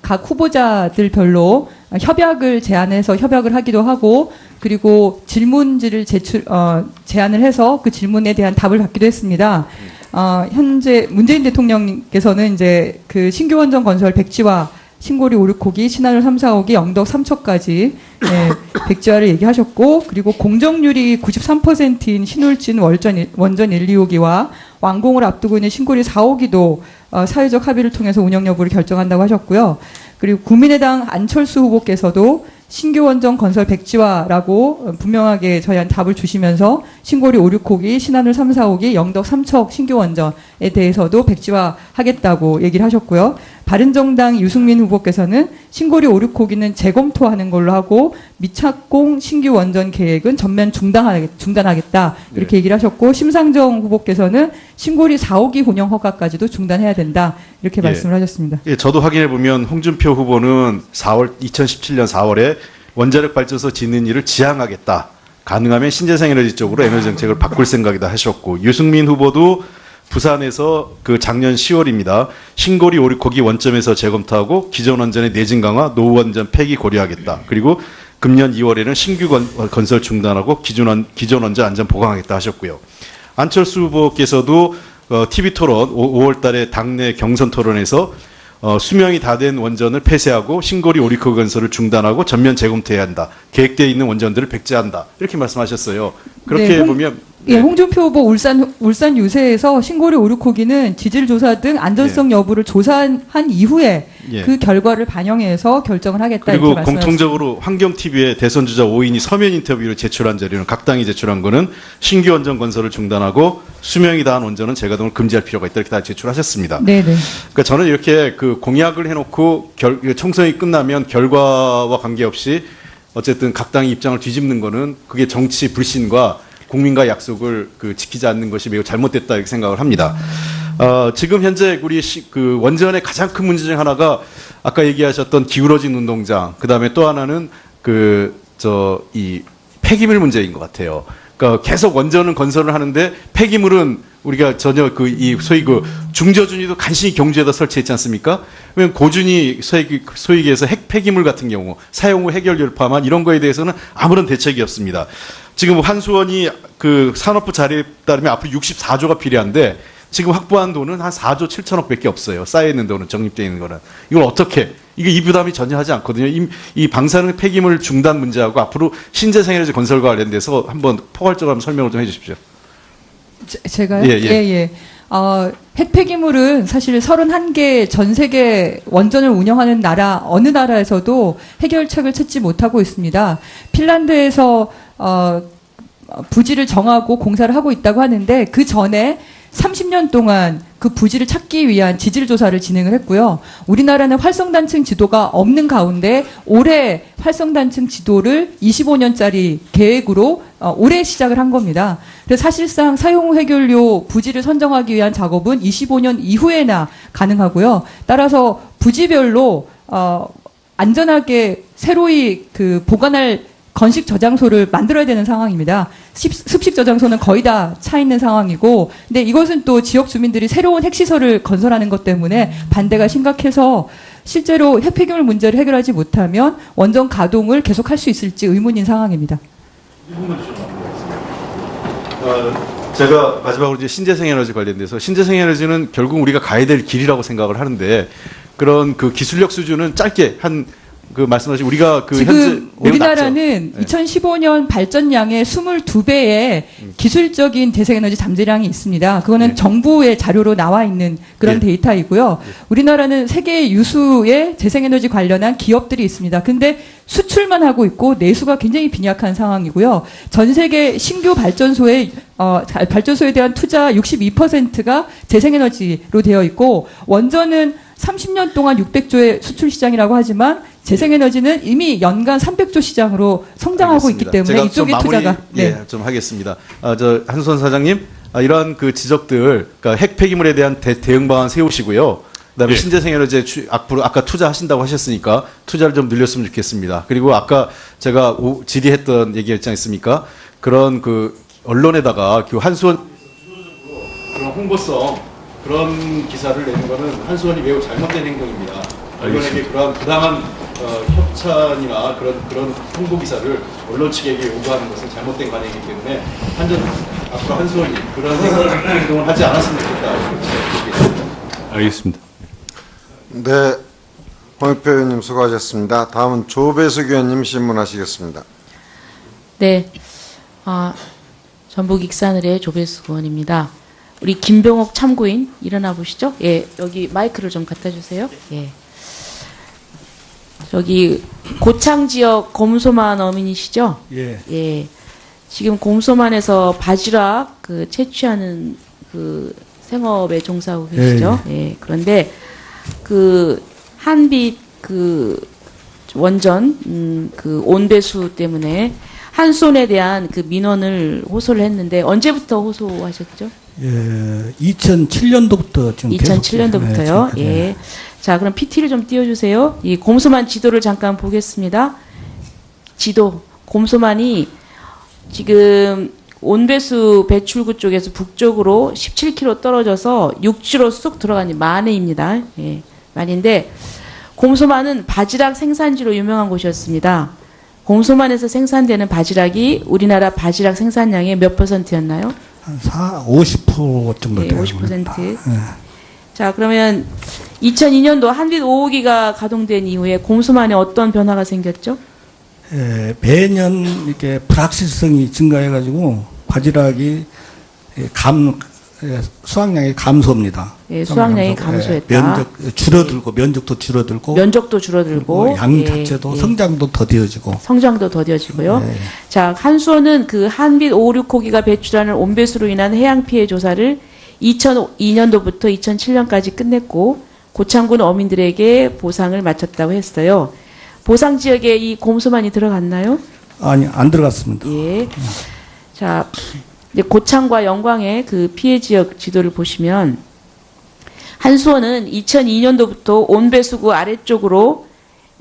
각 후보자들별로 협약을 제안해서 협약을 하기도 하고 그리고 질문지를 제안을 해서 그 질문에 대한 답을 받기도 했습니다. 현재 문재인 대통령께서는 이제 그 신규 원전 건설 백지화 신고리 5, 6호기, 신한울 3, 4호기, 영덕 3척까지 백지화를 얘기하셨고 그리고 공정률이 93%인 신울진 원전 1, 2호기와 완공을 앞두고 있는 신고리 4호기도 사회적 합의를 통해서 운영 여부를 결정한다고 하셨고요. 그리고 국민의당 안철수 후보께서도 신규 원전 건설 백지화라고 분명하게 저희한테 답을 주시면서 신고리 5, 6호기, 신한울 3, 4호기, 영덕 3척 신규 원전에 대해서도 백지화하겠다고 얘기를 하셨고요. 바른정당 유승민 후보께서는 신고리 5, 6호기는 재검토하는 걸로 하고 미착공 신규 원전 계획은 전면 중단하겠다 이렇게 얘기를 하셨고 심상정 후보께서는 신고리 4호기 운영 허가까지도 중단해야 된다 이렇게 말씀을 하셨습니다. 예, 저도 확인해 보면 홍준표 후보는 2017년 4월에 원자력 발전소 짓는 일을 지향하겠다. 가능하면 신재생에너지 쪽으로 에너지 정책을 바꿀 생각이다 하셨고 유승민 후보도 부산에서 그 작년 10월입니다. 신고리 5, 6호기 원점에서 재검토하고 기존 원전의 내진 강화, 노후 원전 폐기 고려하겠다. 그리고 금년 2월에는 신규 건설 중단하고 기존 원전 안전 보강하겠다 하셨고요. 안철수 후보께서도 TV 토론 5월 달에 당내 경선 토론에서 수명이 다 된 원전을 폐쇄하고 신고리 5, 6호기 건설을 중단하고 전면 재검토해야 한다. 계획되어 있는 원전들을 백지화한다. 이렇게 말씀하셨어요. 그렇게 보면 예, 홍준표 후보 울산 유세에서 신고리 5, 6호기는 지질 조사 등 안전성 여부를 조사한 이후에 그 결과를 반영해서 결정을 하겠다. 그리고 이렇게 공통적으로 환경TV에 대선 주자 5인이 서면 인터뷰를 제출한 자료는 각 당이 제출한 거는 신규 원전 건설을 중단하고 수명이 다한 원전은 재가동을 금지할 필요가 있다 이렇게 다 제출하셨습니다. 네네. 그러니까 저는 이렇게 그 공약을 해놓고 총선이 끝나면 결과와 관계없이 어쨌든 각 당의 입장을 뒤집는 거는 그게 정치 불신과 국민과 약속을 지키지 않는 것이 매우 잘못됐다 이렇게 생각을 합니다. 지금 현재 우리 그 원전의 가장 큰 문제 중 하나가 아까 얘기하셨던 기울어진 운동장, 그 다음에 또 하나는 이 폐기물 문제인 것 같아요. 그러니까 계속 원전은 건설을 하는데 폐기물은 우리가 전혀 소위 중저준위도 간신히 경주에다 설치했지 않습니까? 그러면 고준위 소위 얘기해서 핵 폐기물 같은 경우 사용 후 해결료를 포함한 이런 거에 대해서는 아무런 대책이 없습니다. 지금 한수원이 그 산업부 자료에 따르면 앞으로 64조가 필요한데 지금 확보한 돈은 한 4조 7천억 밖에 없어요. 쌓여있는 돈은, 적립되어 있는 거는. 이걸 어떻게, 이게 이 부담이 전혀 하지 않거든요. 이 방사능 폐기물 중단 문제하고 앞으로 신재생에너지 건설과 관련돼서 한번 포괄적으로 한번 설명을 좀 해 주십시오. 제가요? 예. 핵 폐기물은 사실 31개 전 세계 원전을 운영하는 나라, 어느 나라에서도 해결책을 찾지 못하고 있습니다. 핀란드에서 부지를 정하고 공사를 하고 있다고 하는데 그 전에 30년 동안 그 부지를 찾기 위한 지질 조사를 진행을 했고요. 우리나라는 활성단층 지도가 없는 가운데 올해 활성단층 지도를 25년짜리 계획으로 올해 시작을 한 겁니다. 그래서 사실상 사용 후 해결료 부지를 선정하기 위한 작업은 25년 이후에나 가능하고요. 따라서 부지별로 안전하게 새로이 보관할 건식 저장소를 만들어야 되는 상황입니다. 습식 저장소는 거의 다 차 있는 상황이고, 근데 이것은 또 지역 주민들이 새로운 핵시설을 건설하는 것 때문에 반대가 심각해서 실제로 핵 폐기물 문제를 해결하지 못하면 원전 가동을 계속할 수 있을지 의문인 상황입니다. 제가 마지막으로 이제 신재생에너지 관련돼서 신재생에너지는 결국 우리가 가야 될 길이라고 생각을 하는데 그런 그 기술력 수준은 짧게 말씀하신 우리가 지금 현재 우리나라는 2015년 발전량의 22배의 기술적인 재생에너지 잠재량이 있습니다. 그거는 정부의 자료로 나와 있는 그런 데이터이고요. 우리나라는 세계 유수의 재생에너지 관련한 기업들이 있습니다. 근데 수출만 하고 있고 내수가 굉장히 빈약한 상황이고요. 전 세계 신규 발전소에 대한 투자 62%가 재생에너지로 되어 있고 원전은 30년 동안 600조의 수출 시장이라고 하지만 재생에너지는 이미 연간 300조 시장으로 성장하고 알겠습니다. 있기 때문에 이쪽의 투자가 좀 하겠습니다. 한수원 사장님, 이러한 그 지적들, 그러니까 핵 폐기물에 대한 대응 방안 세우시고요. 그다음에 신재생에너지에 앞으로 아까 투자하신다고 하셨으니까 투자를 좀 늘렸으면 좋겠습니다. 그리고 아까 제가 질의했던 얘기였지 않습니까? 그런 언론에다가 한수원 그런 홍보성 그런 기사를 내는 거는 한수원이 매우 잘못된 행동입니다. 언론에게 그러한 부당한 협찬이나 그런 홍보 기사를 언론 측에게 요구하는 것은 잘못된 관행이기 때문에 앞으로 한수원이 그런 행동을 하지 않았으면 좋겠다 이렇게 얘기했습니다. 알겠습니다. 네, 홍익표 의원님 수고하셨습니다. 다음은 조배숙 의원님 질문하시겠습니다. 네, 전북 익산을의 조배숙 의원입니다. 우리 김병옥 참고인 일어나 보시죠. 예, 여기 마이크를 좀 갖다 주세요. 예. 저기 고창 지역 곰소만 어민이시죠? 예. 예. 지금 곰소만에서 바지락 채취하는 생업에 종사하고 계시죠? 예. 그런데 한빛 원전 온배수 때문에 한손에 대한 민원을 호소를 했는데 언제부터 호소하셨죠? 예, 2007년도부터 지금 2007년도부터요. 계속, 예. 자, 그럼 PT를 좀 띄워주세요. 이 곰소만 지도를 잠깐 보겠습니다. 지도. 곰소만이 지금 온배수 배출구 쪽에서 북쪽으로 17km 떨어져서 육지로 쑥 들어간 만해입니다. 예, 만인데 곰소만은 바지락 생산지로 유명한 곳이었습니다. 곰소만에서 생산되는 바지락이 우리나라 바지락 생산량의 몇 %였나요? 한 50% 정도 네, 돼요. 50%. 자, 그러면 2002년도 한빛 5호기가 가동된 이후에 곰소만에 어떤 변화가 생겼죠? 예, 매년 이렇게 불확실성이 증가해가지고 바지락이 수확량이 감소합니다. 예, 수확량이 감소했다. 면적도 줄어들고, 면적도 줄어들고, 양 예, 자체도 예. 성장도 더뎌지고. 성장도 더뎌지고요. 예. 자, 한수원은 한빛 5, 6호기가 배출하는 온배수로 인한 해양 피해 조사를 2002년도부터 2007년까지 끝냈고 고창군 어민들에게 보상을 마쳤다고 했어요. 보상 지역에 이 곰소만이 들어갔나요? 아니, 안 들어갔습니다. 예. 자, 이제 고창과 영광의 피해 지역 지도를 보시면 한수원은 2002년도부터 온배수구 아래쪽으로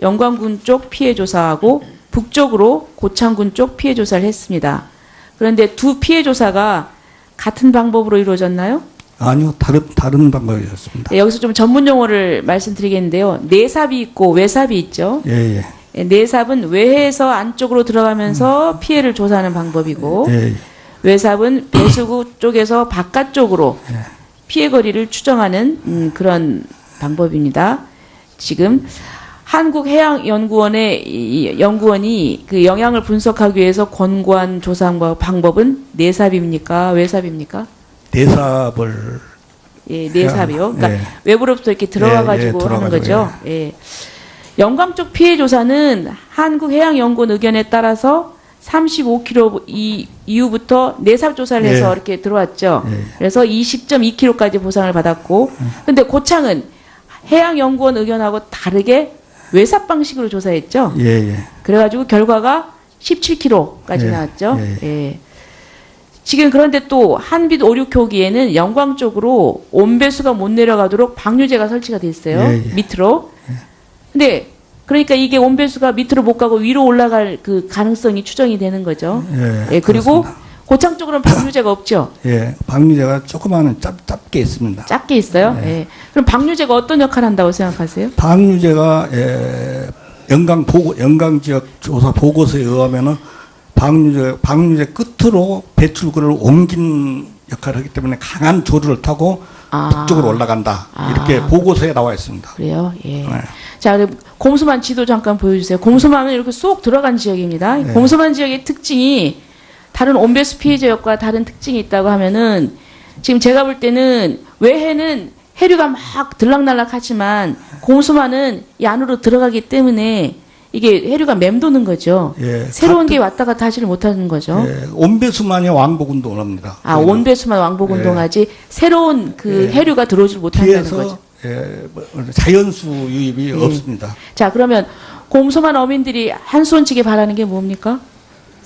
영광군 쪽 피해 조사하고 북쪽으로 고창군 쪽 피해 조사를 했습니다. 그런데 두 피해 조사가 같은 방법으로 이루어졌나요? 아니요, 다른 방법이었습니다. 네, 여기서 좀 전문 용어를 말씀드리겠는데요. 내삽이 있고 외삽이 있죠. 예, 예. 네, 내삽은 외해에서 안쪽으로 들어가면서 피해를 조사하는 방법이고 예, 예. 외삽은 배수구 쪽에서 바깥쪽으로 피해 거리를 추정하는 그런 방법입니다. 지금 한국해양연구원의 연구원이 영향을 분석하기 위해서 권고한 조사 방법은 내삽입니까? 외삽입니까? 내삽을. 예, 내삽이요. 그러니까 예. 외부로부터 이렇게 들어가가지고 하는 거죠. 예. 영광 쪽 피해 조사는 한국해양연구원 의견에 따라서 35km 이후부터 내삽 조사를 해서 예. 이렇게 들어왔죠. 예. 그래서 20.2km까지 보상을 받았고, 근데 고창은 해양연구원 의견하고 다르게 외삽 방식으로 조사했죠. 예, 예. 그래가지고 결과가 17km까지 예. 나왔죠. 예. 예. 지금 그런데 또 한빛 5, 6호기에는 영광 쪽으로 온배수가 못 내려가도록 방류제가 설치가 돼 있어요. 예, 예. 밑으로. 근데 그러니까 이게 온배수가 밑으로 못 가고 위로 올라갈 가능성이 추정이 되는 거죠. 예, 예, 그리고 그렇습니다. 고창 쪽으로는 방류제가 없죠. 예, 방류제가 조그마한 짧게 있습니다. 작게 있어요. 예. 그럼 방류제가 어떤 역할을 한다고 생각하세요? 방류제가 영광 지역 조사 보고서에 의하면은 방류제 끝으로 배출구를 옮긴 역할을 하기 때문에 강한 조류를 타고 북쪽으로 올라간다. 이렇게 보고서에 나와 있습니다. 그래요. 예. 네. 자, 그럼 곰소만 지도 잠깐 보여주세요. 곰소만은 이렇게 쏙 들어간 지역입니다. 네. 곰소만 지역의 특징이 다른 온배수 피해 지역과 다른 특징이 있다고 하면은 지금 제가 볼 때는 외해는 해류가 막 들락날락하지만 곰소만은 이 안으로 들어가기 때문에 이게 해류가 맴도는 거죠. 예, 새로운 게 왔다 갔다 하지를 못하는 거죠. 예, 온배수만이 왕복 운동을 합니다. 아, 온배수만 왕복 운동하지 새로운 해류가 들어오지 못한다는 거죠. 뒤에서 자연수 유입이 없습니다. 자, 그러면 곰소만 어민들이 한수원 측에 바라는 게 뭡니까?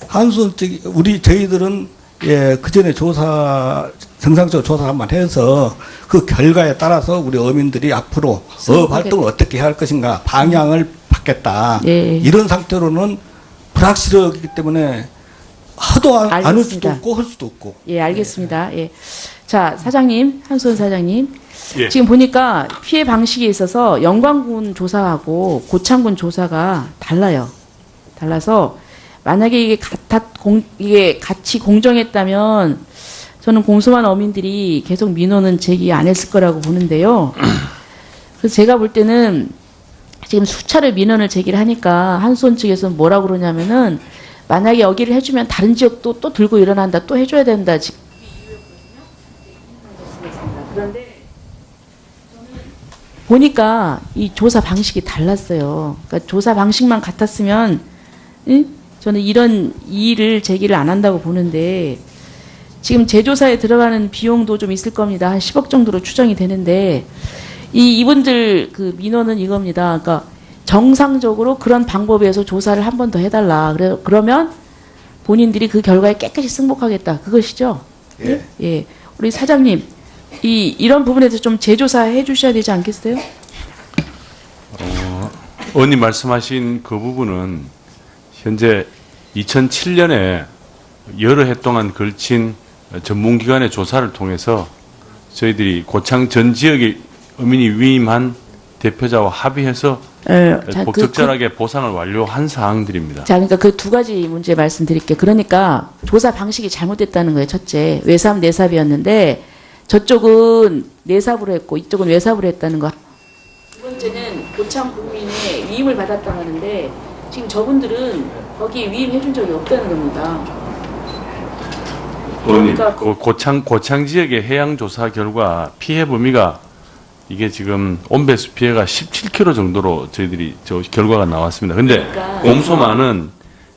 한수원 측 저희들은 그 전에 정상적으로 조사 한번 해서 그 결과에 따라서 우리 어민들이 앞으로 어업 활동을 어떻게 해야 할 것인가 방향을 받겠다. 예. 이런 상태로는 불확실하기 때문에 하도 안 할 수도 알겠습니다. 없고 할 수도 없고. 예, 알겠습니다. 예. 자, 사장님, 한수원 사장님. 예. 지금 보니까 피해 방식에 있어서 영광군 조사하고 고창군 조사가 달라요. 달라서 만약에 이게 같이 공정했다면 저는 공소만 어민들이 계속 민원은 제기 안 했을 거라고 보는데요. 그래서 제가 볼 때는 지금 수차례 민원을 제기를 하니까 한수원 측에서 뭐라고 그러냐면은 만약에 여기를 해주면 다른 지역도 또 들고 일어난다, 또 해줘야 된다. 지금 그런데 보니까 이 조사 방식이 달랐어요. 그러니까 조사 방식만 같았으면 저는 이런 이의를 제기를 안 한다고 보는데 지금 재조사에 들어가는 비용도 좀 있을 겁니다. 한 10억 정도로 추정이 되는데 이분들 그 민원은 이겁니다. 그러니까 정상적으로 그런 방법에 의해서 조사를 한 번 더 해달라. 그러면 본인들이 그 결과에 깨끗이 승복하겠다. 그것이죠? 예. 예. 우리 사장님, 이런 부분에 대해서 좀 재조사해 주셔야 되지 않겠어요? 의원님 말씀하신 그 부분은 현재 2007년에 여러 해 동안 걸친 전문기관의 조사를 통해서 저희들이 고창 전 지역의 어민이 위임한 대표자와 합의해서 자, 적절하게 보상을 완료한 사항들입니다. 자, 그러니까 그 두 가지 문제 말씀드릴게요. 그러니까 조사 방식이 잘못됐다는 거예요. 첫째, 외삽 내삽이었는데 저쪽은 내삽으로 했고 이쪽은 외삽으로 했다는 거. 두 번째는 고창 국민의 위임을 받았다고 하는데 지금 저분들은 거기에 위임해 준 적이 없다는 겁니다. 의원님, 그러니까 고창 지역의 해양 조사 결과 피해 범위가 이게 지금 온배수 피해가 17km 정도로 저희들이 저 결과가 나왔습니다. 근데 그러니까 곰소만은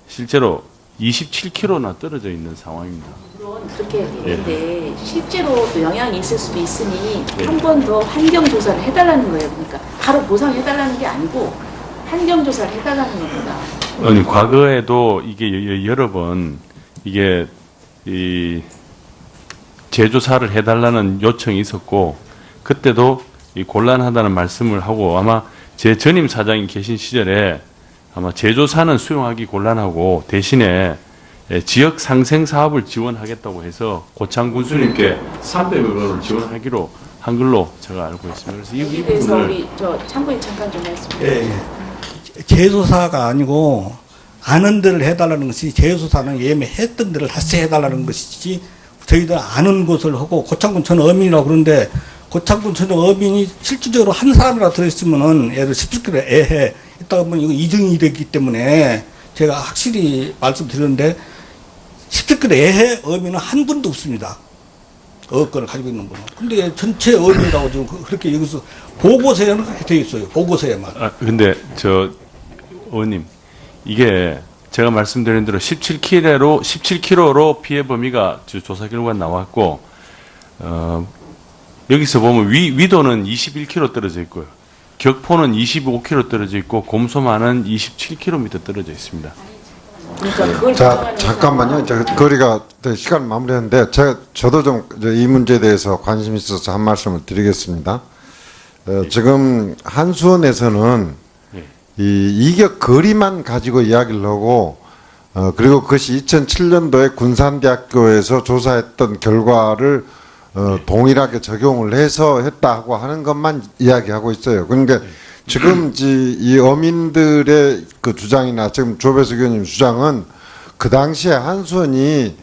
실제로 27km나 떨어져 있는 상황입니다. 물론 그렇게 되는데 실제로 또 영향이 있을 수도 있으니 한 번 더 환경 조사를 해달라는 거예요. 그러니까 바로 보상해달라는 게 아니고 환경 조사를 해달라는 겁니다. 아니 과거에도 이게 여러 번 이게 이 재조사를 해달라는 요청이 있었고 그때도 이 곤란하다는 말씀을 하고 아마 제 전임 사장이 계신 시절에 아마 재조사는 수용하기 곤란하고 대신에 지역 상생 사업을 지원하겠다고 해서 고창 군수님께 300억 원을 지원하기로 한 걸로 제가 알고 있습니다. 그래서 이 여기에 대해서 부분을 우리 저 참고인 잠깐 좀 말씀해 주세요. 예, 예. 재조사가 아니고 아는 데를 해달라는 것이 재조사는 예매했던 데를 다시 해달라는 것이지 저희들 아는 곳을 하고 고창군 전 어민이라고 그러는데 고창군 전 어민이 실질적으로 한 사람이라 들어있으면은 예를 17km 애해 있다 보면 이거 이정이 되기 때문에 제가 확실히 말씀드렸는데 17km 애해 어민은 한 분도 없습니다. 어권을 가지고 있는 분은. 근데 전체 어민이라고 지금 그렇게 여기서 보고서에는 그렇게 되어 있어요. 보고서에만. 근데 저 의원님 이게 제가 말씀드린 대로 17km로 피해 범위가 조사 결과가 나왔고 여기서 보면 위도는 21km 떨어져 있고요. 격포는 25km 떨어져 있고 곰소만은 27km 떨어져 있습니다. 그러니까 그걸 자, 조정하는 잠깐만요. 거리가 시간 마무리했는데 저도 좀 이 문제에 대해서 관심이 있어서 한 말씀을 드리겠습니다. 지금 한수원에서는 이 이격 거리만 가지고 이야기를 하고 그리고 그것이 2007년도에 군산대학교에서 조사했던 결과를 동일하게 적용을 해서 했다고 하는 것만 이야기하고 있어요. 그러니까 지금 이 어민들의 그 주장이나 지금 조배수 의원님 주장은 그 당시에 한수원이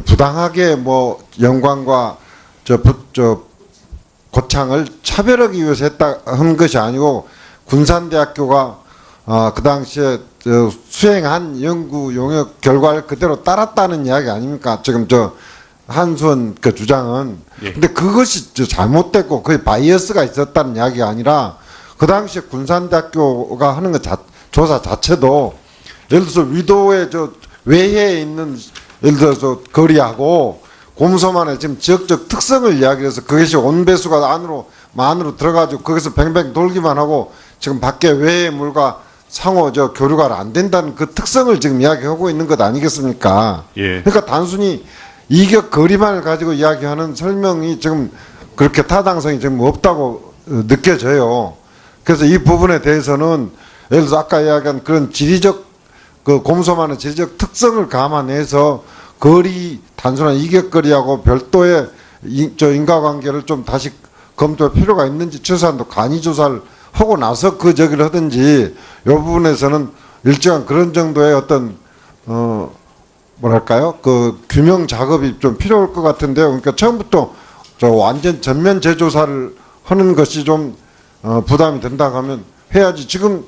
부당하게 뭐 영광과 고창을 차별하기 위해서 했다 한 것이 아니고 군산대학교가 그 당시에 수행한 연구 용역 결과를 그대로 따랐다는 이야기 아닙니까? 지금 한수원 그 주장은. 예. 근데 그것이 잘못됐고 거의 바이어스가 있었다는 이야기가 아니라 그 당시에 군산대학교가 하는 것 조사 자체도 예를 들어서 위도의 외해에 있는 예를 들어서 거리하고 곰소만의 지금 지역적 특성을 이야기해서 그것이 온배수가 안으로 들어가지고 거기서 뱅뱅 돌기만 하고 지금 밖에 외해 물과 상호 교류가 안 된다는 그 특성을 지금 이야기하고 있는 것 아니겠습니까? 예. 그러니까 단순히 이격 거리만을 가지고 이야기하는 설명이 지금 그렇게 타당성이 지금 없다고 느껴져요. 그래서 이 부분에 대해서는 예를 들어서 아까 이야기한 그런 지리적 그 곰소만의 지리적 특성을 감안해서 거리 단순한 이격거리하고 별도의 저 인과관계를 좀 다시 검토할 필요가 있는지 최소한도 간이 조사를 하고 나서 그 저기를 하든지 이 부분에서는 일정한 그런 정도의 어떤 뭐랄까요 그 규명 작업이 좀 필요할 것 같은데요. 그러니까 처음부터 저 완전 전면 재조사를 하는 것이 좀 부담이 된다 하면 해야지. 지금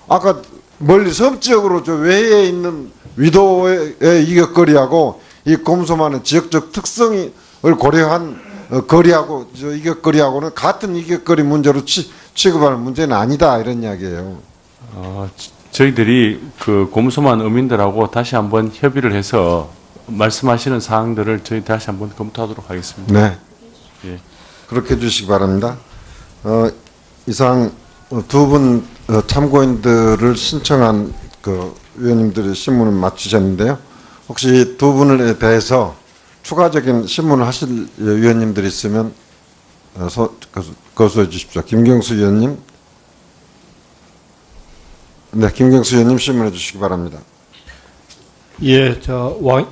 아까 멀리 섬지역으로 저 외에 있는 위도의 이격거리하고 이 곰소만의 지역적 특성을 고려한 거리하고 저 이격거리하고는 같은 이격거리 문제로 취급할 문제는 아니다 이런 이야기예요. 저희들이 그 곰소만 어민들하고 다시 한번 협의를 해서 말씀하시는 사항들을 저희 다시 한번 검토하도록 하겠습니다. 네. 예. 그렇게 해주시기 바랍니다. 이상 두 분 참고인들을 신청한 그 위원님들의 신문을 마치셨는데요. 혹시 두 분에 대해서 추가적인 신문을 하실 위원님들이 있으면 거수해 주십시오. 김경수 위원님. 네, 김경수 위원님 신문해 주시기 바랍니다. 예,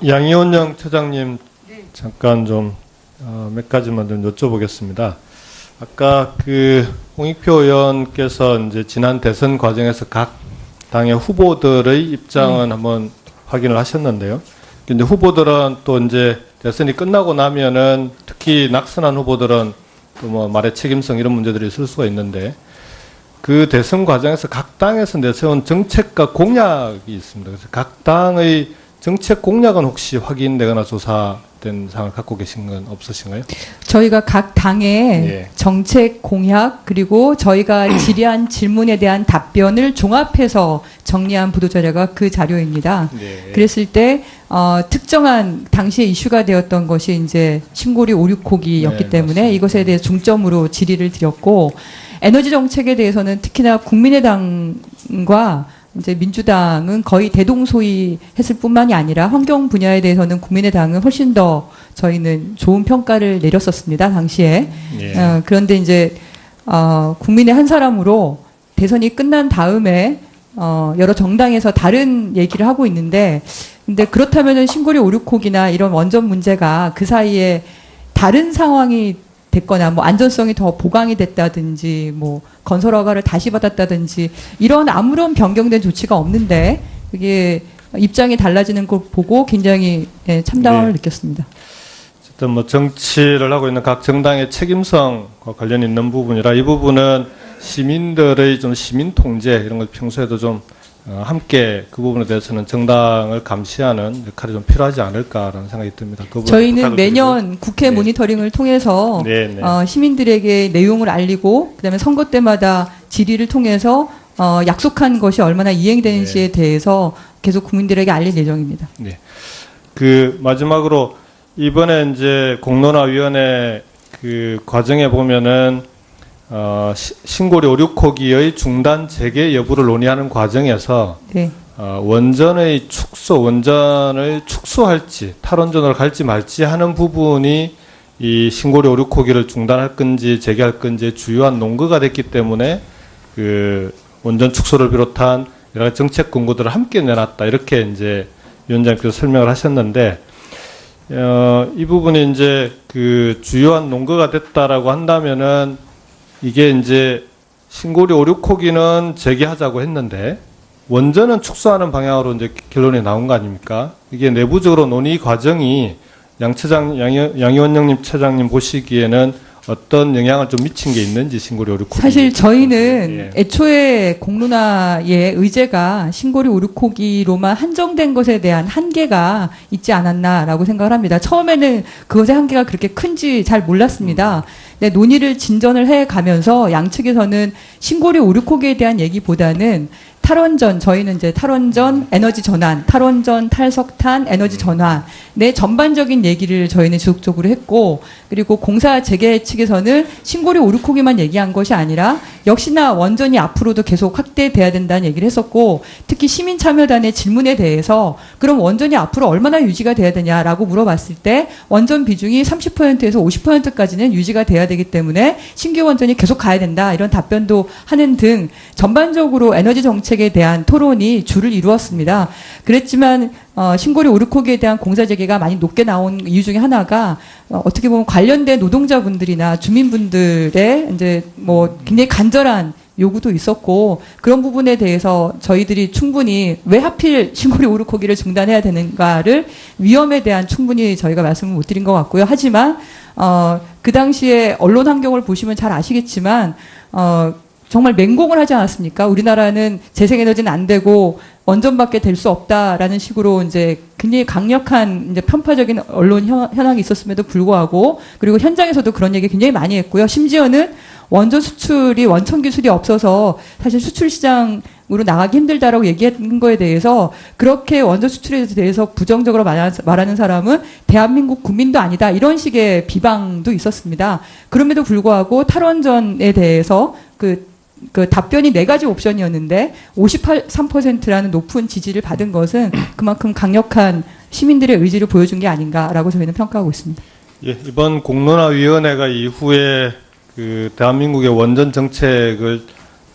양이원영 처장님 잠깐 좀 몇 가지만 좀 여쭤보겠습니다. 아까 그 홍익표 의원께서 이제 지난 대선 과정에서 각 당의 후보들의 입장은 한번 확인을 하셨는데요. 근데 후보들은 또 이제 대선이 끝나고 나면은 특히 낙선한 후보들은 또 뭐 말의 책임성 이런 문제들이 있을 수가 있는데 그 대선 과정에서 각 당에서 내세운 정책과 공약이 있습니다. 그래서 각 당의 정책 공약은 혹시 확인되거나 조사된 사항을 갖고 계신 건 없으신가요? 저희가 각 당의 예. 정책 공약 그리고 저희가 질의한 질문에 대한 답변을 종합해서 정리한 보도자료가 그 자료입니다. 네. 그랬을 때 특정한 당시에 이슈가 되었던 것이 이제 신고리 오륙호기였기 네, 때문에 맞습니다. 이것에 대해 중점으로 질의를 드렸고 에너지 정책에 대해서는 특히나 국민의당과 이제 민주당은 거의 대동소이했을 뿐만이 아니라 환경 분야에 대해서는 국민의당은 훨씬 더 저희는 좋은 평가를 내렸었습니다 당시에. 예. 그런데 이제 국민의 한 사람으로 대선이 끝난 다음에 여러 정당에서 다른 얘기를 하고 있는데, 근데 그렇다면은 신고리 오륙호기나 이런 원전 문제가 그 사이에 다른 상황이 됐거나 뭐 안전성이 더 보강이 됐다든지 뭐 건설 허가를 다시 받았다든지 이런 아무런 변경된 조치가 없는데 그게 입장이 달라지는 걸 보고 굉장히 참담함을 네. 느꼈습니다. 어쨌든 뭐 정치를 하고 있는 각 정당의 책임성과 관련이 있는 부분이라 이 부분은 시민들의 좀 시민 통제 이런 걸 평소에도 좀 함께 그 부분에 대해서는 정당을 감시하는 역할이 좀 필요하지 않을까라는 생각이 듭니다. 그 부분 저희는 부탁을 매년 드리고요. 국회 네. 모니터링을 통해서 네, 네. 시민들에게 내용을 알리고 그다음에 선거 때마다 질의를 통해서 약속한 것이 얼마나 이행되는지에 네. 대해서 계속 국민들에게 알릴 예정입니다. 네. 그 마지막으로 이번에 이제 공론화위원회 그 과정에 보면은 신고리 오륙호기의 중단 재개 여부를 논의하는 과정에서 네. 원전을 축소할지 탈원전으로 갈지 말지 하는 부분이 이 신고리 오륙호기를 중단할 건지 재개할 건지 주요한 논거가 됐기 때문에 그 원전 축소를 비롯한 여러 가지 정책 공고들을 함께 내놨다 이렇게 이제 위원장께서 설명을 하셨는데 이 부분이 이제 그 주요한 논거가 됐다라고 한다면은 이게 이제 신고리 오륙호기는 재개하자고 했는데 원전은 축소하는 방향으로 이제 결론이 나온 거 아닙니까? 이게 내부적으로 논의 과정이 양의원장님 차장님 보시기에는 어떤 영향을 좀 미친 게 있는지 신고리 오륙호기. 사실 저희는 예. 애초에 공론화의 의제가 신고리 오륙호기로만 한정된 것에 대한 한계가 있지 않았나라고 생각을 합니다. 처음에는 그것의 한계가 그렇게 큰지 잘 몰랐습니다. 근데 논의를 진전을 해 가면서 양측에서는 신고리 오륙호기에 대한 얘기보다는 탈원전, 저희는 이제 탈원전, 에너지 전환, 탈원전, 탈석탄, 에너지 전환의 전반적인 얘기를 저희는 지속적으로 했고, 그리고 공사 재개 측에서는 신고리 오륙호기만 얘기한 것이 아니라 역시나 원전이 앞으로도 계속 확대돼야 된다는 얘기를 했었고, 특히 시민참여단의 질문에 대해서 그럼 원전이 앞으로 얼마나 유지가 돼야 되냐라고 물어봤을 때 원전 비중이 30%에서 50%까지는 유지가 돼야 되기 때문에 신규 원전이 계속 가야 된다 이런 답변도 하는 등 전반적으로 에너지 정책 정책에 대한 토론이 주를 이루었습니다. 그랬지만 신고리 오르코기에 대한 공사 재개가 많이 높게 나온 이유 중에 하나가 어떻게 보면 관련된 노동자분들이나 주민분들의 이제 뭐 굉장히 간절한 요구도 있었고 그런 부분에 대해서 저희들이 충분히 왜 하필 신고리 오르코기를 중단해야 되는가를 위험에 대한 충분히 저희가 말씀을 못 드린 것 같고요. 하지만 그 당시에 언론 환경을 보시면 잘 아시겠지만 정말 맹공을 하지 않았습니까? 우리나라는 재생에너지는 안 되고 원전밖에 될 수 없다라는 식으로 이제 굉장히 강력한 이제 편파적인 언론 현황이 있었음에도 불구하고 그리고 현장에서도 그런 얘기 굉장히 많이 했고요. 심지어는 원전 수출이 원천 기술이 없어서 사실 수출 시장으로 나가기 힘들다라고 얘기한 거에 대해서 그렇게 원전 수출에 대해서 부정적으로 말하는 사람은 대한민국 국민도 아니다 이런 식의 비방도 있었습니다. 그럼에도 불구하고 탈원전에 대해서 그 답변이 4가지 옵션이었는데 53%라는 높은 지지를 받은 것은 그만큼 강력한 시민들의 의지를 보여준 게 아닌가라고 저희는 평가하고 있습니다. 예, 이번 공론화위원회가 이후에 그 대한민국의 원전 정책을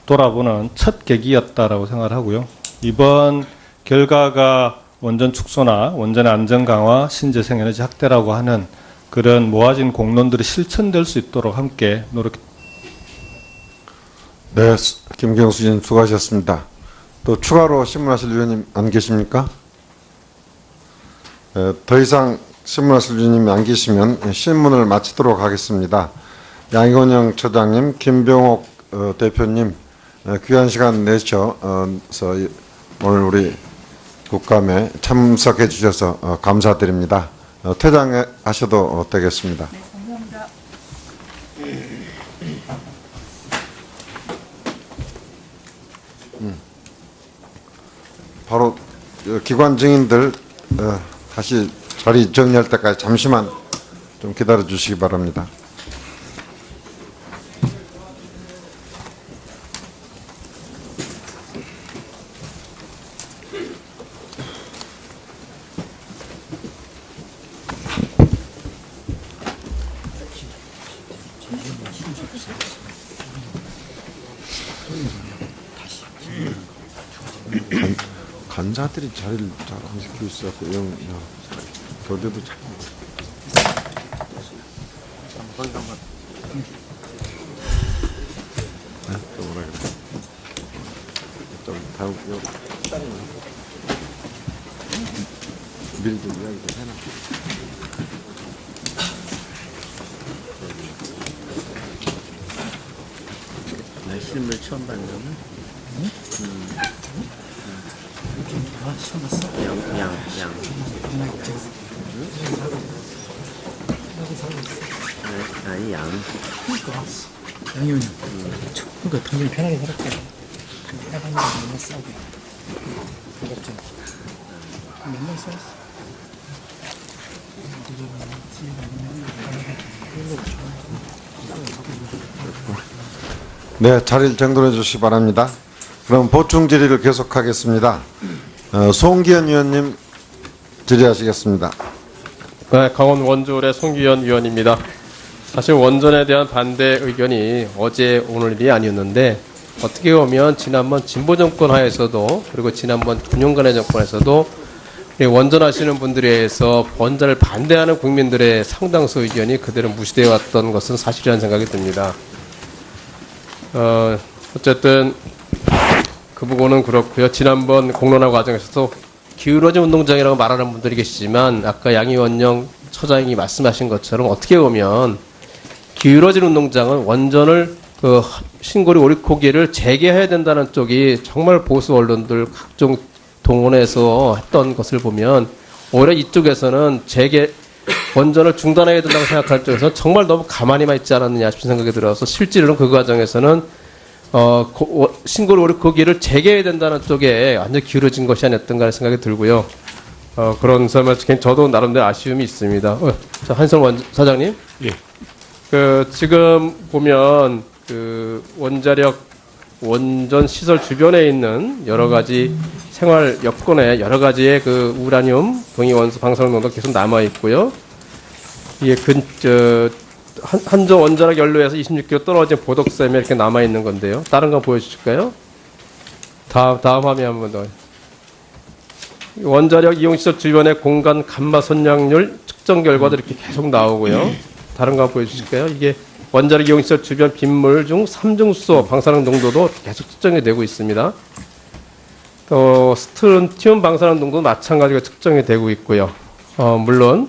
돌아보는 첫 계기였다라고 생각을 하고요. 이번 결과가 원전 축소나 원전의 안전 강화, 신재생에너지 확대라고 하는 그런 모아진 공론들이 실천될 수 있도록 함께 노력해. 네, 김경수 의원님 수고하셨습니다. 또 추가로 신문하실 위원님 안 계십니까? 더 이상 신문하실 위원님이 안 계시면 신문을 마치도록 하겠습니다. 양이원영 처장님, 김병옥 대표님 귀한 시간 내셔서 오늘 우리 국감에 참석해 주셔서 감사드립니다. 퇴장하셔도 되겠습니다. 네, 감사합니다. 바로 기관 증인들 다시 자리 정리할 때까지 잠시만 좀 기다려 주시기 바랍니다. 간사들이 자리를 잘 안 지키고 있어서 교대도 잘. 또 뭐라 그래? 좀 다음 미리 좀 이야기 좀 해놔. 나 실물 처음 봤는 거는? 양. 아니, 양. 양이 오냐? 그러니까 당연히 편하게 살았대. 편하게 맨날 싸우고. 무겁잖아. 맨날 싸웠어. 네, 자리를 정돈해 주시기 바랍니다. 그럼 보충 질의를 계속하겠습니다. 송기현 의원님 질의하시겠습니다. 네, 강원 원주울의 송기현 의원입니다. 사실 원전에 대한 반대 의견이 어제 오늘 일이 아니었는데 어떻게 보면 지난번 진보 정권 하에서도 그리고 지난번 9년간의 정권에서도 원전 하시는 분들에 의해서 원전을 반대하는 국민들의 상당수 의견이 그대로 무시되어 왔던 것은 사실이라는 생각이 듭니다. 어쨌든 그 부분은 그렇고요. 지난번 공론화 과정에서도 기울어진 운동장이라고 말하는 분들이 계시지만 아까 양이원영 처장이 말씀하신 것처럼 어떻게 보면 기울어진 운동장은 원전을 신고리 오리코기를 재개해야 된다는 쪽이 정말 보수 언론들 각종 동원해서 했던 것을 보면 오히려 이쪽에서는 원전을 중단해야 된다고 생각할 쪽에서는 정말 너무 가만히만 있지 않았느냐 싶은 생각이 들어서 실제로는 그 과정에서는 신고리 오리코기를 재개해야 된다는 쪽에 완전히 기울어진 것이 아니었던가 하는 생각이 들고요. 그런 점에서 저도 나름대로 아쉬움이 있습니다. 자, 한성 사장님. 예. 지금 보면 원전 시설 주변에 있는 여러 가지 생활 여건에 여러 가지의 우라늄, 동위 원소 방사능 농도가 계속 남아 있고요. 이게 한정 원자력 연료에서 26km 떨어진 보덕샘에 이렇게 남아 있는 건데요. 다른 거 보여주실까요? 다음 화면 한번 더. 원자력 이용시설 주변의 공간 감마 선량률 측정 결과도 이렇게 계속 나오고요. 다른 거 한번 보여주실까요? 이게 원자력 이용시설 주변 빗물 중 삼중수소 방사능 농도도 계속 측정이 되고 있습니다. 또 스트론튬 방사능 농도도 마찬가지로 측정이 되고 있고요. 물론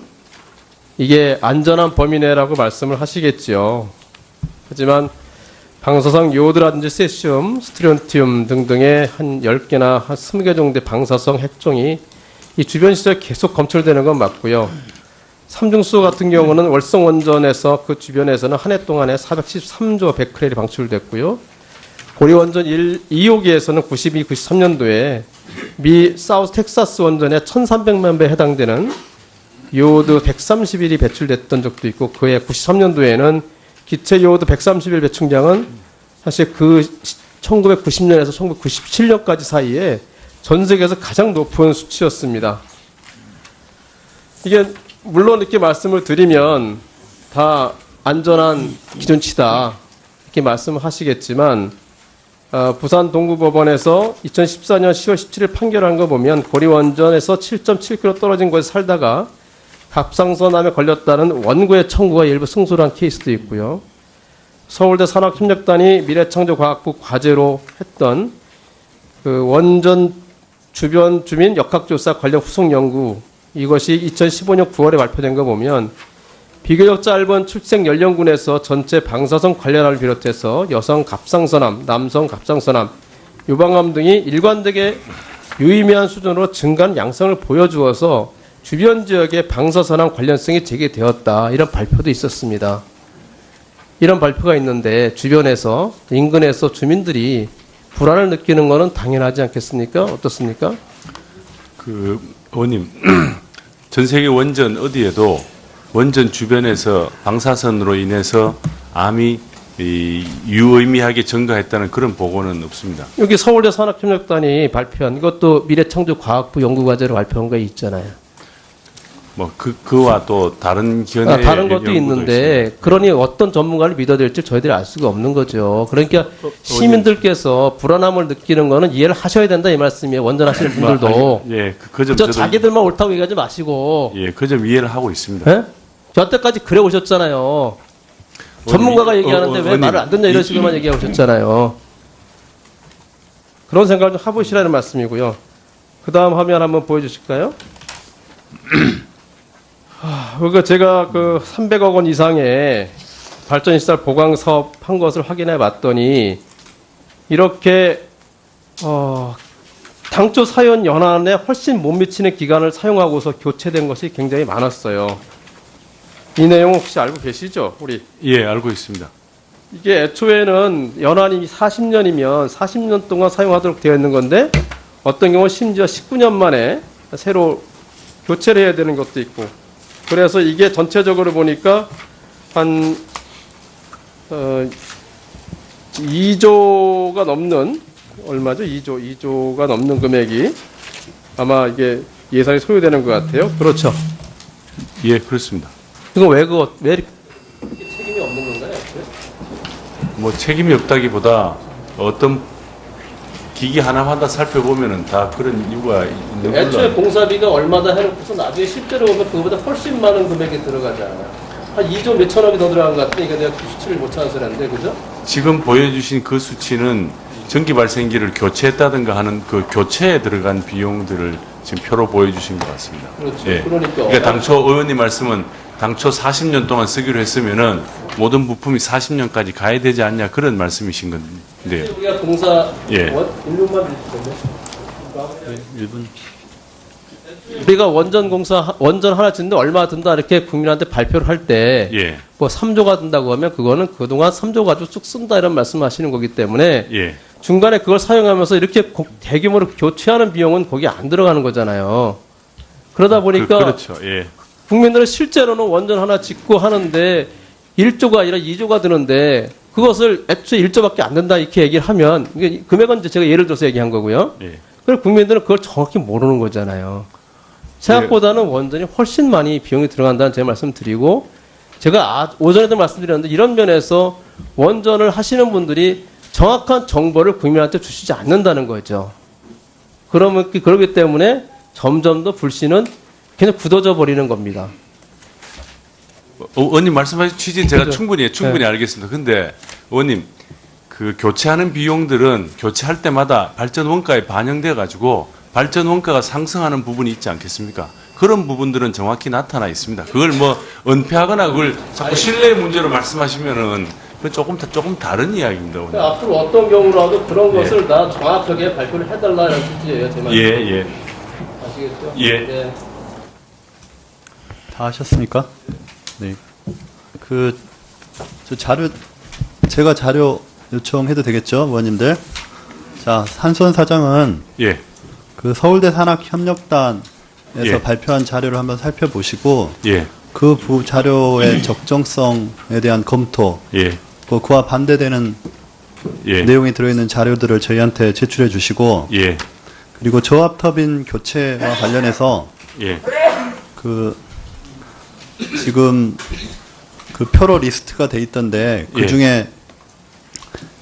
이게 안전한 범위 내라고 말씀을 하시겠죠. 하지만 방사성 요오드라든지 세슘, 스트론튬 등등의 한 10개나 한 20개 정도의 방사성 핵종이 이 주변 시설에 계속 검출되는 건 맞고요. 삼중수소 같은 경우는 월성 원전에서 그 주변에서는 한 해 동안에 413조 베크렐이 방출됐고요. 고리 원전 2호기에서는 92, 93년도에 미 사우스 텍사스 원전의 1300만 배에 해당되는 요오드 131이 배출됐던 적도 있고, 그해 93년도에는 기체 요오드 131 배출량은 사실 그 1990년에서 1997년까지 사이에 전 세계에서 가장 높은 수치였습니다. 이게 물론 이렇게 말씀을 드리면 다 안전한 기준치다 이렇게 말씀을 하시겠지만, 부산 동구법원에서 2014년 10월 17일 판결한 거 보면 고리 원전에서 7.7km 떨어진 곳에 살다가 갑상선암에 걸렸다는 원고의 청구가 일부 승소를 한 케이스도 있고요. 서울대 산학협력단이 미래창조과학부 과제로 했던 그 원전 주변 주민 역학조사 관련 후속 연구, 이것이 2015년 9월에 발표된 거 보면 비교적 짧은 출생 연령군에서 전체 방사성 관련암을 비롯해서 여성 갑상선암, 남성 갑상선암, 유방암 등이 일관되게 유의미한 수준으로 증가한 양상을 보여주어서 주변 지역의 방사선암 관련성이 제기되었다, 이런 발표도 있었습니다. 이런 발표가 있는데 주변에서, 인근에서 주민들이 불안을 느끼는 것은 당연하지 않겠습니까? 어떻습니까? 의원님, 전 세계 원전 어디에도 원전 주변에서 방사선으로 인해서 암이 유의미하게 증가했다는 그런 보고는 없습니다. 여기 서울대 산학협력단이 발표한, 이것도 미래창조과학부 연구과제로 발표한 거 있잖아요. 뭐 그와 또 다른 견해 다른 것도 있는데, 그러니 어떤 전문가를 믿어야 될지 저희들이 알 수가 없는 거죠. 그러니까 시민들께서 불안함을 느끼는 거는 이해를 하셔야 된다, 이 말씀이에요. 원전 하시는 분들도. 예, 그 점 저 자기들만 옳다고 얘기하지 마시고. 예, 그 점 이해를 하고 있습니다. 예? 여태까지 그래 오셨잖아요. 전문가가 얘기하는데 왜 말을 안 듣냐, 이런 식으로만 얘기하고 오셨잖아요. 그런 생각을 좀 해보시라는 말씀이고요. 그 다음 화면 한번 보여주실까요? 그러니까 제가 그 300억 원 이상의 발전시설 보강 사업 한 것을 확인해 봤더니, 이렇게 당초 사용 연한에 훨씬 못 미치는 기간을 사용하고서 교체된 것이 굉장히 많았어요. 이 내용 혹시 알고 계시죠? 우리? 예, 알고 있습니다. 이게 애초에는 연한이 40년이면 40년 동안 사용하도록 되어 있는 건데, 어떤 경우는 심지어 19년 만에 새로 교체를 해야 되는 것도 있고, 그래서 이게 전체적으로 보니까 한 2조가 넘는, 얼마죠? 2조가 넘는 금액이 아마 이게 예산이 소요되는 것 같아요. 그렇죠? 예, 그렇습니다. 이건 왜 이렇게 책임이 없는 건가요? 뭐 책임이 없다기보다 어떤 기기 하나마다 살펴보면은 다 그런 이유가 있는 걸로. 애초에 공사비가 얼마다 해놓고서 나중에 실제로 보면 그거보다 훨씬 많은 금액이 들어가잖아요. 한 2조 몇천억이 더 들어간 것 같은데, 이거 내가 수치를 못 찾아서 그랬는데, 그죠? 지금 보여주신 그 수치는 전기 발생기를 교체했다든가 하는 그 교체에 들어간 비용들을 지금 표로 보여주신 것 같습니다. 그렇죠. 예. 그러니까 당초 의원님 말씀은 당초 40년 동안 쓰기로 했으면은 모든 부품이 40년까지 가야 되지 않냐, 그런 말씀이신 건데요. 우리가 공사 예. 1분만 주시겠네. 1분. 우리가 원전 하나 짓는데 얼마 든다 이렇게 국민한테 발표를 할 때, 예. 뭐 3조가 든다고 하면 그거는 그동안 3조 가지고 쭉 쓴다, 이런 말씀하시는 거기 때문에, 예. 중간에 그걸 사용하면서 이렇게 대규모로 교체하는 비용은 거기 안 들어가는 거잖아요. 그러다 보니까 그렇죠. 예. 국민들은 실제로는 원전 하나 짓고 하는데 1조가 아니라 2조가 드는데, 그것을 애초에 1조밖에 안 된다 이렇게 얘기를 하면, 이게 금액은 이제 제가 예를 들어서 얘기한 거고요. 예. 그리고 국민들은 그걸 정확히 모르는 거잖아요. 생각보다는 원전이 훨씬 많이 비용이 들어간다는 제 말씀 드리고, 제가 오전에도 말씀드렸는데, 이런 면에서 원전을 하시는 분들이 정확한 정보를 국민한테 주시지 않는다는 거죠. 그러기 때문에 점점 더 불신은 그냥 굳어져 버리는 겁니다. 의원님 말씀하신 취지는 제가 그죠? 충분히 알겠습니다. 근데 의원님 그 교체하는 비용들은 교체할 때마다 발전 원가에 반영돼 가지고 발전 원가가 상승하는 부분이 있지 않겠습니까? 그런 부분들은 정확히 나타나 있습니다. 그걸 뭐 은폐하거나 그걸 자꾸 신뢰 문제로 말씀하시면은 그 조금 다른 이야기입니다. 의원님. 앞으로 어떤 경우라도 그런 예. 것을 다 정확하게 발표를 해달라는 취지예요, 제 말. 예. 아시겠죠? 예. 네. 다 하셨습니까? 네. 저 자료, 제가 자료 요청해도 되겠죠, 의원님들? 자, 한수원 사장은 예. 그 서울대 산학협력단에서 예. 발표한 자료를 한번 살펴보시고, 예. 그 자료의 적정성에 대한 검토, 예. 그와 반대되는 예. 내용이 들어있는 자료들을 저희한테 제출해 주시고, 예. 그리고 저압터빈 교체와 관련해서 예. 지금 그 표로 리스트가 돼 있던데 그 중에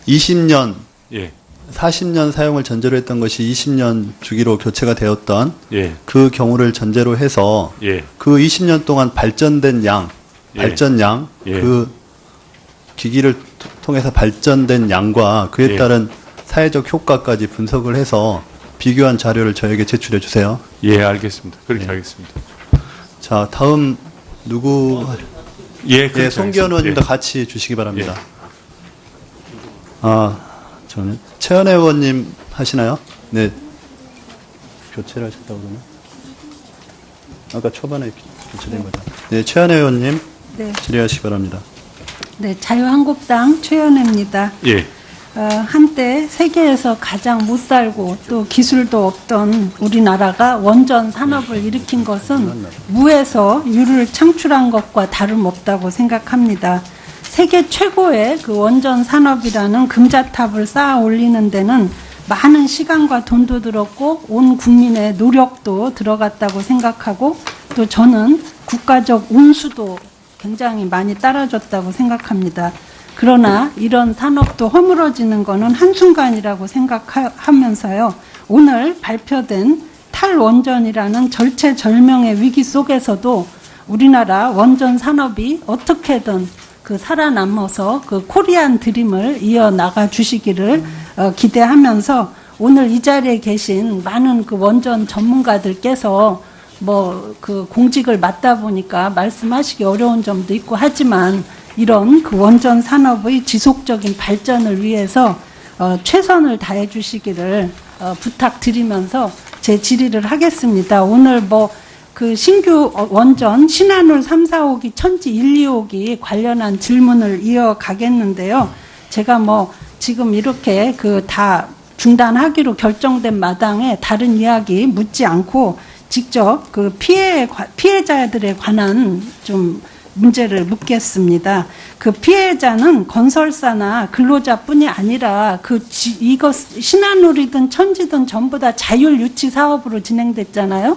20년, 예. 40년 사용을 전제로 했던 것이 20년 주기로 교체가 되었던 예. 그 경우를 전제로 해서 예. 그 20년 동안 발전된 양, 예. 발전량, 예. 그 기기를 통해서 발전된 양과 그에 예. 따른 사회적 효과까지 분석을 해서 비교한 자료를 저에게 제출해 주세요. 예, 알겠습니다. 그렇게 네. 하겠습니다. 자, 다음 누구? 예, 예, 송기현 의원님도 같이 주시기 바랍니다. 저는 최은혜 의원님 하시나요? 네. 교체를 하셨다고 그러나? 아까 초반에 교체된 거죠. 네, 최은혜 의원님 네. 질의하시기 바랍니다. 네, 자유한국당 최연혜입니다. 예. 한때 세계에서 가장 못 살고 또 기술도 없던 우리나라가 원전 산업을 일으킨 것은 무에서 유를 창출한 것과 다름없다고 생각합니다. 세계 최고의 그 원전 산업이라는 금자탑을 쌓아 올리는 데는 많은 시간과 돈도 들었고 온 국민의 노력도 들어갔다고 생각하고 또 저는 국가적 운수도 굉장히 많이 따라줬다고 생각합니다. 그러나 이런 산업도 허물어지는 것은 한순간이라고 생각하면서요. 오늘 발표된 탈원전이라는 절체절명의 위기 속에서도 우리나라 원전 산업이 어떻게든 그 살아남아서 그 코리안 드림을 이어나가 주시기를 기대하면서 오늘 이 자리에 계신 많은 그 원전 전문가들께서 뭐 그 공직을 맡다 보니까 말씀하시기 어려운 점도 있고 하지만 이런 그 원전 산업의 지속적인 발전을 위해서 최선을 다해 주시기를 부탁드리면서 제 질의를 하겠습니다. 오늘 뭐 그 신규 원전 신한울 3, 4호기 천지 1, 2호기 관련한 질문을 이어가겠는데요. 제가 뭐 지금 이렇게 그 다 중단하기로 결정된 마당에 다른 이야기 묻지 않고 직접 그 피해자들에 관한 좀 문제를 묻겠습니다. 그 피해자는 건설사나 근로자뿐이 아니라 이것 신한울이든 천지든 전부 다 자율 유치 사업으로 진행됐잖아요.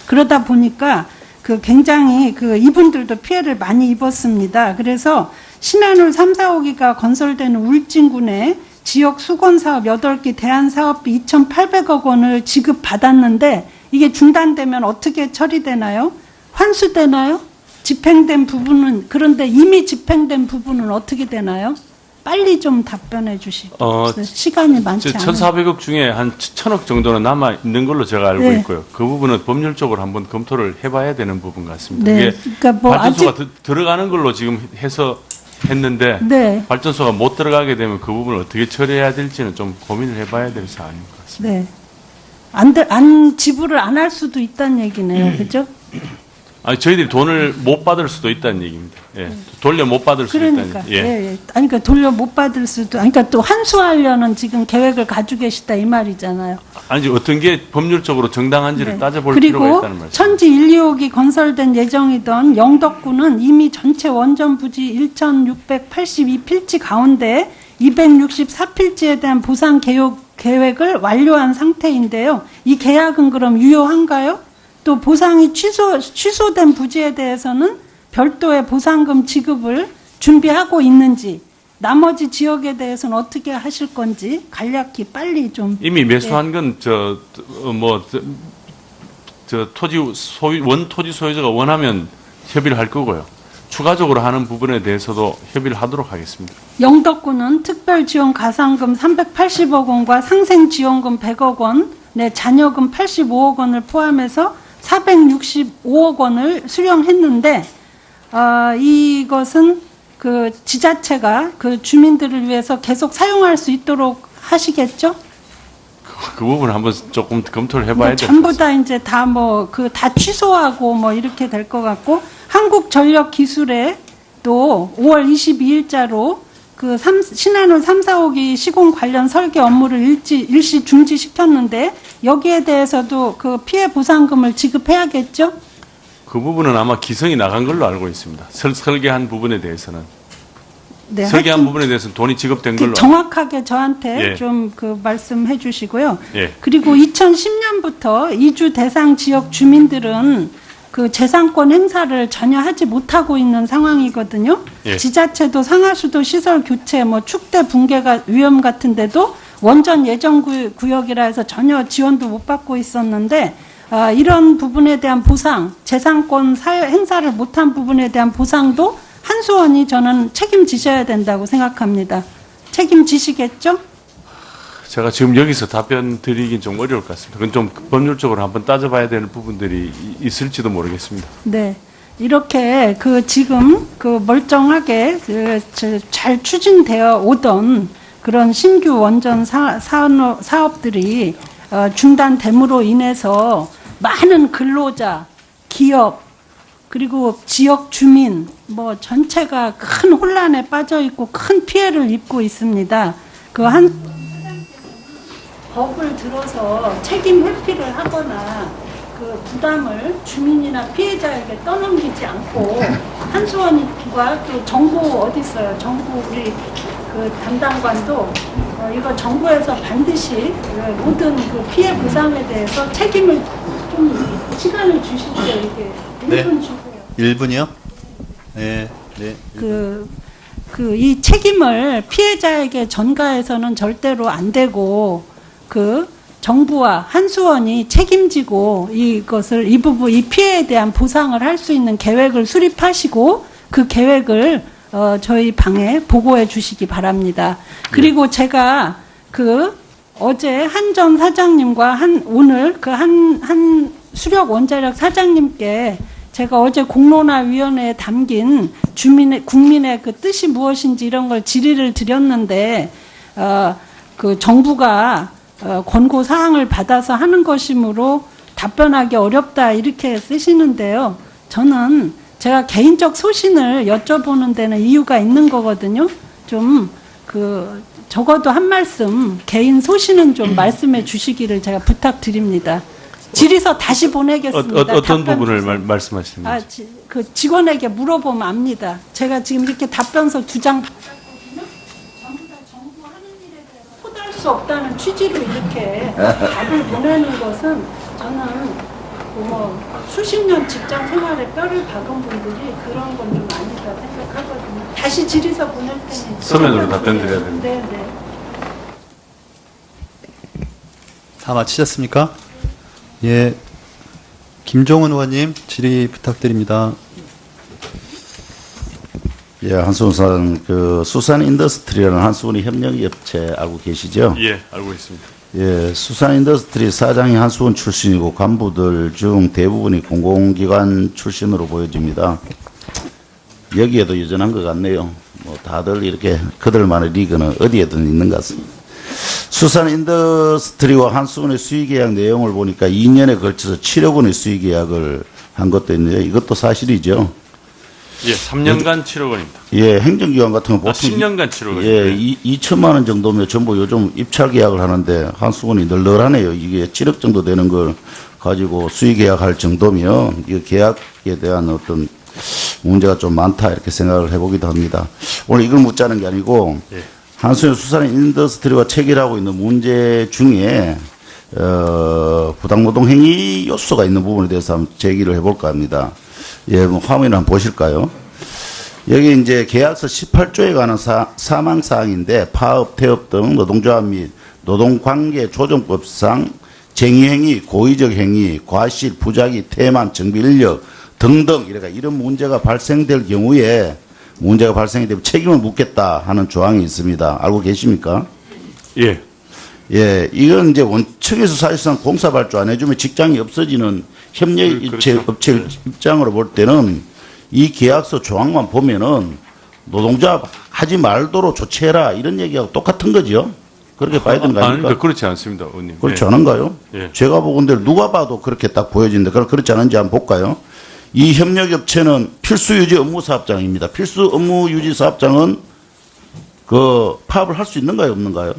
그러다 보니까 그 굉장히 그 이분들도 피해를 많이 입었습니다. 그래서 신한울 3, 4호기가 건설되는 울진군에 지역 수건 사업 8개 대안 사업비 2,800억 원을 지급받았는데 이게 중단되면 어떻게 처리되나요? 환수되나요? 집행된 부분은 그런데 이미 집행된 부분은 어떻게 되나요? 빨리 좀 답변해 주시고 시간이 많지 않아요. 1,400억 중에 한 1,000억 정도는 남아 있는 걸로 제가 알고 네. 있고요. 그 부분은 법률적으로 한번 검토를 해봐야 되는 부분 같습니다. 네, 그게 그러니까 뭐 발전소가 들어가는 걸로 지금 해서 했는데 네. 발전소가 못 들어가게 되면 그 부분을 어떻게 처리해야 될지는 좀 고민을 해봐야 될 사안인 것 같습니다. 네. 안 지불을 안 할 수도 있다는 얘기네요. 그죠? 아니, 저희들이 돈을 못 받을 수도 있다는 얘기입니다. 예. 돌려 못 받을 수도 그러니까 있다는 얘기. 예. 아니 그러니까 돌려 못 받을 수도 그러니까 또 환수하려는 지금 계획을 가지고 계시다 이 말이잖아요. 아니, 어떤 게 법률적으로 정당한지를 네. 따져볼 필요가 그리고 있다는 말씀. 천지 1, 2호기 건설된 예정이던 영덕구는 이미 전체 원전 부지 1,682필지 가운데 264필지에 대한 보상 계획을 완료한 상태인데요. 이 계약은 그럼 유효한가요? 또 보상이 취소된 부지에 대해서는 별도의 보상금 지급을 준비하고 있는지 나머지 지역에 대해서는 어떻게 하실 건지 간략히 빨리 좀. 이미 매수한 건 토지 토지 소유자가 원하면 협의를 할 거고요. 추가적으로 하는 부분에 대해서도 협의를 하도록 하겠습니다. 영덕구는 특별지원 가산금 380억 원과 상생지원금 100억 원, 내 자녀금 85억 원을 포함해서 465억 원을 수령했는데 이것은 그 지자체가 그 주민들을 위해서 계속 사용할 수 있도록 하시겠죠? 그 부분 한번 조금 검토를 해봐야 돼요. 전부 다 이제 다 다 취소하고 뭐 이렇게 될 것 같고, 한국전력기술에 또 5월 22일자로 그 신한울 3, 4호기 시공 관련 설계 업무를 일시 중지시켰는데 여기에 대해서도 그 피해 보상금을 지급해야겠죠? 그 부분은 아마 기성이 나간 걸로 알고 있습니다. 설계한 부분에 대해서는. 네, 설계한 부분에 대해서는 돈이 지급된 걸로. 정확하게 저한테 예. 좀 그 말씀해 주시고요. 예. 그리고 2010년부터 이주 대상 지역 주민들은 그 재산권 행사를 전혀 하지 못하고 있는 상황이거든요. 예. 지자체도 상하수도 시설 교체, 뭐 축대 붕괴가 위험 같은데도 원전 예정 구역이라 해서 전혀 지원도 못 받고 있었는데 이런 부분에 대한 보상, 재산권 행사를 못한 부분에 대한 보상도 한수원이 저는 책임지셔야 된다고 생각합니다. 책임지시겠죠? 제가 지금 여기서 답변 드리긴 좀 어려울 것 같습니다. 그건 좀 법률적으로 한번 따져봐야 되는 부분들이 있을지도 모르겠습니다. 네. 이렇게 지금 멀쩡하게 잘 추진되어 오던 그런 신규 원전 사업들이 중단됨으로 인해서 많은 근로자, 기업, 그리고 지역 주민 뭐 전체가 큰 혼란에 빠져 있고 큰 피해를 입고 있습니다. 법을 들어서 책임 회피를 하거나 그 부담을 주민이나 피해자에게 떠넘기지 않고 한수원과 또 정부 어디 있어요? 정부 우리 그 담당관도 이거 정부에서 반드시 모든 그 피해 보상에 대해서 책임을 좀 시간을 주시죠. 이게 1분 주고요. 1분이요? 네. 네. 이 책임을 피해자에게 전가해서는 절대로 안 되고 정부와 한수원이 책임지고 이 피해에 대한 보상을 할 수 있는 계획을 수립하시고 그 계획을 저희 방에 보고해 주시기 바랍니다. 그리고 제가 어제 한전 사장님과 오늘 한 수력 원자력 사장님께 제가 어제 공론화위원회에 담긴 국민의 그 뜻이 무엇인지 이런 걸 질의를 드렸는데 정부가 권고 사항을 받아서 하는 것이므로 답변하기 어렵다 이렇게 쓰시는데요. 저는 제가 개인적 소신을 여쭤보는 데는 이유가 있는 거거든요. 좀 적어도 한 말씀 개인 소신은 좀 말씀해 주시기를 제가 부탁드립니다. 질의서 다시 보내겠습니다. 어떤 부분을 말씀하시는 거죠? 그 직원에게 물어보면 압니다. 제가 지금 이렇게 답변서 2장 받았거든요. 전부 다 정부 하는 일에 대해서 포기할 수 없다는 취지로 이렇게 답을 보내는 것은 저는 수십 년 직장 생활에 뼈를 박은 분들이 그런 건 좀 아니다 생각하거든요. 다시 질의서 보낼 테니 서면으로 답변 드려야 됩니다. 네. 다 마치셨습니까? 예. 김종훈 의원님 질의 부탁드립니다. 예, 한수원 수산 인더스트리라는 한수원의 협력업체 알고 계시죠? 예, 알고 있습니다. 예, 수산 인더스트리 사장이 한수원 출신이고 간부들 중 대부분이 공공기관 출신으로 보여집니다. 여기에도 여전한 것 같네요. 다들 이렇게 그들만의 리그는 어디에든 있는 것 같습니다. 수산 인더스트리와 한수원의 수의계약 내용을 보니까 2년에 걸쳐서 7억 원의 수의계약을 한 것도 있는데 이것도 사실이죠. 예, 3년간 7억 원입니다. 예, 행정기관 같은 거 보통 10년간 7억 원. 예, 2천만 원 정도면 전부 요즘 입찰 계약을 하는데 한수원이 널널하네요. 이게 7억 정도 되는 걸 가지고 수의계약할 정도면 이 계약에 대한 어떤 문제가 좀 많다 이렇게 생각을 해보기도 합니다. 오늘 이걸 묻자는 게 아니고 예. 한수원 수산 인더스트리와 체결하고 있는 문제 중에 부당노동 행위 요소가 있는 부분에 대해서 한번 제기를 해볼까 합니다. 예, 화면을 한번 보실까요? 여기 이제 계약서 18조에 관한 사망 사항인데 파업, 태업 등 노동조합 및 노동관계조정법상 쟁의행위, 고의적 행위, 과실, 부작위, 태만, 정비인력 등등 이런 문제가 발생될 경우에 문제가 발생이 되면 책임을 묻겠다 하는 조항이 있습니다. 알고 계십니까? 예. 예, 이건 이제 원청에서 사실상 공사 발주 안 해주면 직장이 없어지는 협력 그렇죠. 업체 입장으로 볼 때는 이 계약서 조항만 보면은 노동자 하지 말도록 조치해라 이런 얘기하고 똑같은 거죠. 그렇게 봐야 되는 거 아닙니까? 아닙니다. 그렇지 않습니다, 의원님. 그렇지 예. 않은가요? 예. 제가 보건대로 누가 봐도 그렇게 딱 보여지는데 그렇지 않은지 한번 볼까요? 이 협력업체는 필수유지 업무사업장입니다. 필수 업무유지 사업장은 그 파업을 할 수 있는가요, 없는가요?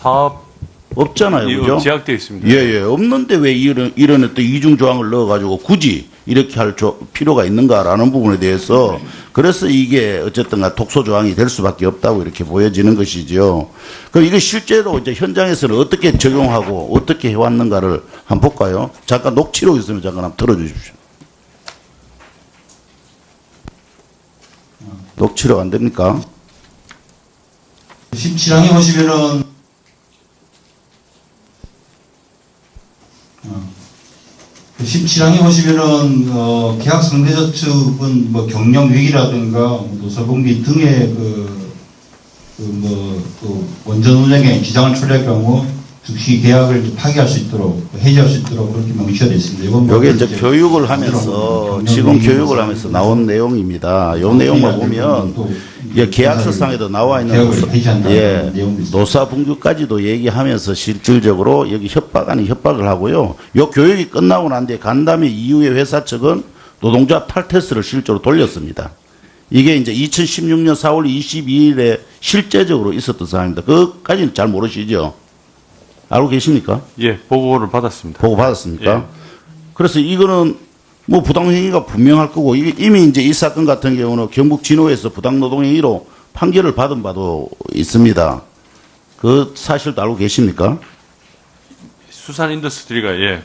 파업 없잖아요, 그죠? 제약되어 있습니다. 예. 없는데 왜 이런 어떤 이중 조항을 넣어가지고 굳이 이렇게 할 필요가 있는가라는 부분에 대해서 그래서 이게 어쨌든가 독소 조항이 될 수밖에 없다고 이렇게 보여지는 것이죠. 그럼 이게 실제로 이제 현장에서는 어떻게 적용하고 어떻게 해왔는가를 한번 볼까요? 잠깐 녹취록 있으면 잠깐 한번 들어주십시오. 녹취록 안 됩니까? 17항에 보시면은 17항에 보시면은 계약 상대자 측은 뭐 경영 위기라든가 노사분기 등의 원전 운영에 지장을 초래할 경우 즉시 계약을 파기할 수 있도록 해지할 수 있도록 그렇게 명시가 되어 있습니다. 이건 여기 이제 교육을 하면서 지금 교육을 하면서 나온 내용입니다. 이 내용만 보면 계약서상에도 나와 있는 노사 분규까지도 얘기하면서 실질적으로 여기 협박 아닌 협박을 하고요. 이 교육이 끝나고 난 뒤에 간 다음에 이후에 회사 측은 노동자 탈퇴스를 실제로 돌렸습니다. 이게 이제 2016년 4월 22일에 실제적으로 있었던 사항입니다. 그것까지는 잘 모르시죠? 알고 계십니까? 예, 보고를 받았습니다. 보고 받았습니까? 예. 그래서 이거는 뭐 부당행위가 분명할 거고 이게 이미 이제 이 사건 같은 경우는 경북 진호에서 부당노동행위로 판결을 받은 바도 있습니다. 그 사실도 알고 계십니까? 수산인더스트리가 예.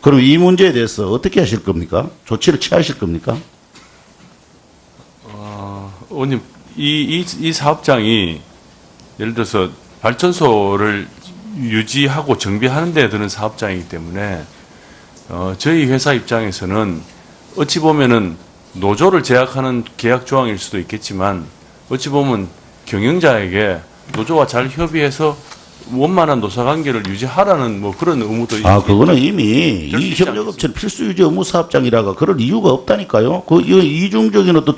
그럼 이 문제에 대해서 어떻게 하실 겁니까? 조치를 취하실 겁니까? 의원님, 이 사업장이 예를 들어서 발전소를 유지하고 정비하는 데 드는 사업장이기 때문에 저희 회사 입장에서는 어찌 보면은 노조를 제약하는 계약 조항일 수도 있겠지만 어찌 보면 경영자에게 노조와 잘 협의해서 원만한 노사관계를 유지하라는 뭐 그런 의무도 그거는 이미 이 협력업체는 필수유지 업무사업장이라가 그럴 이유가 없다니까요. 이건 이중적인 어떤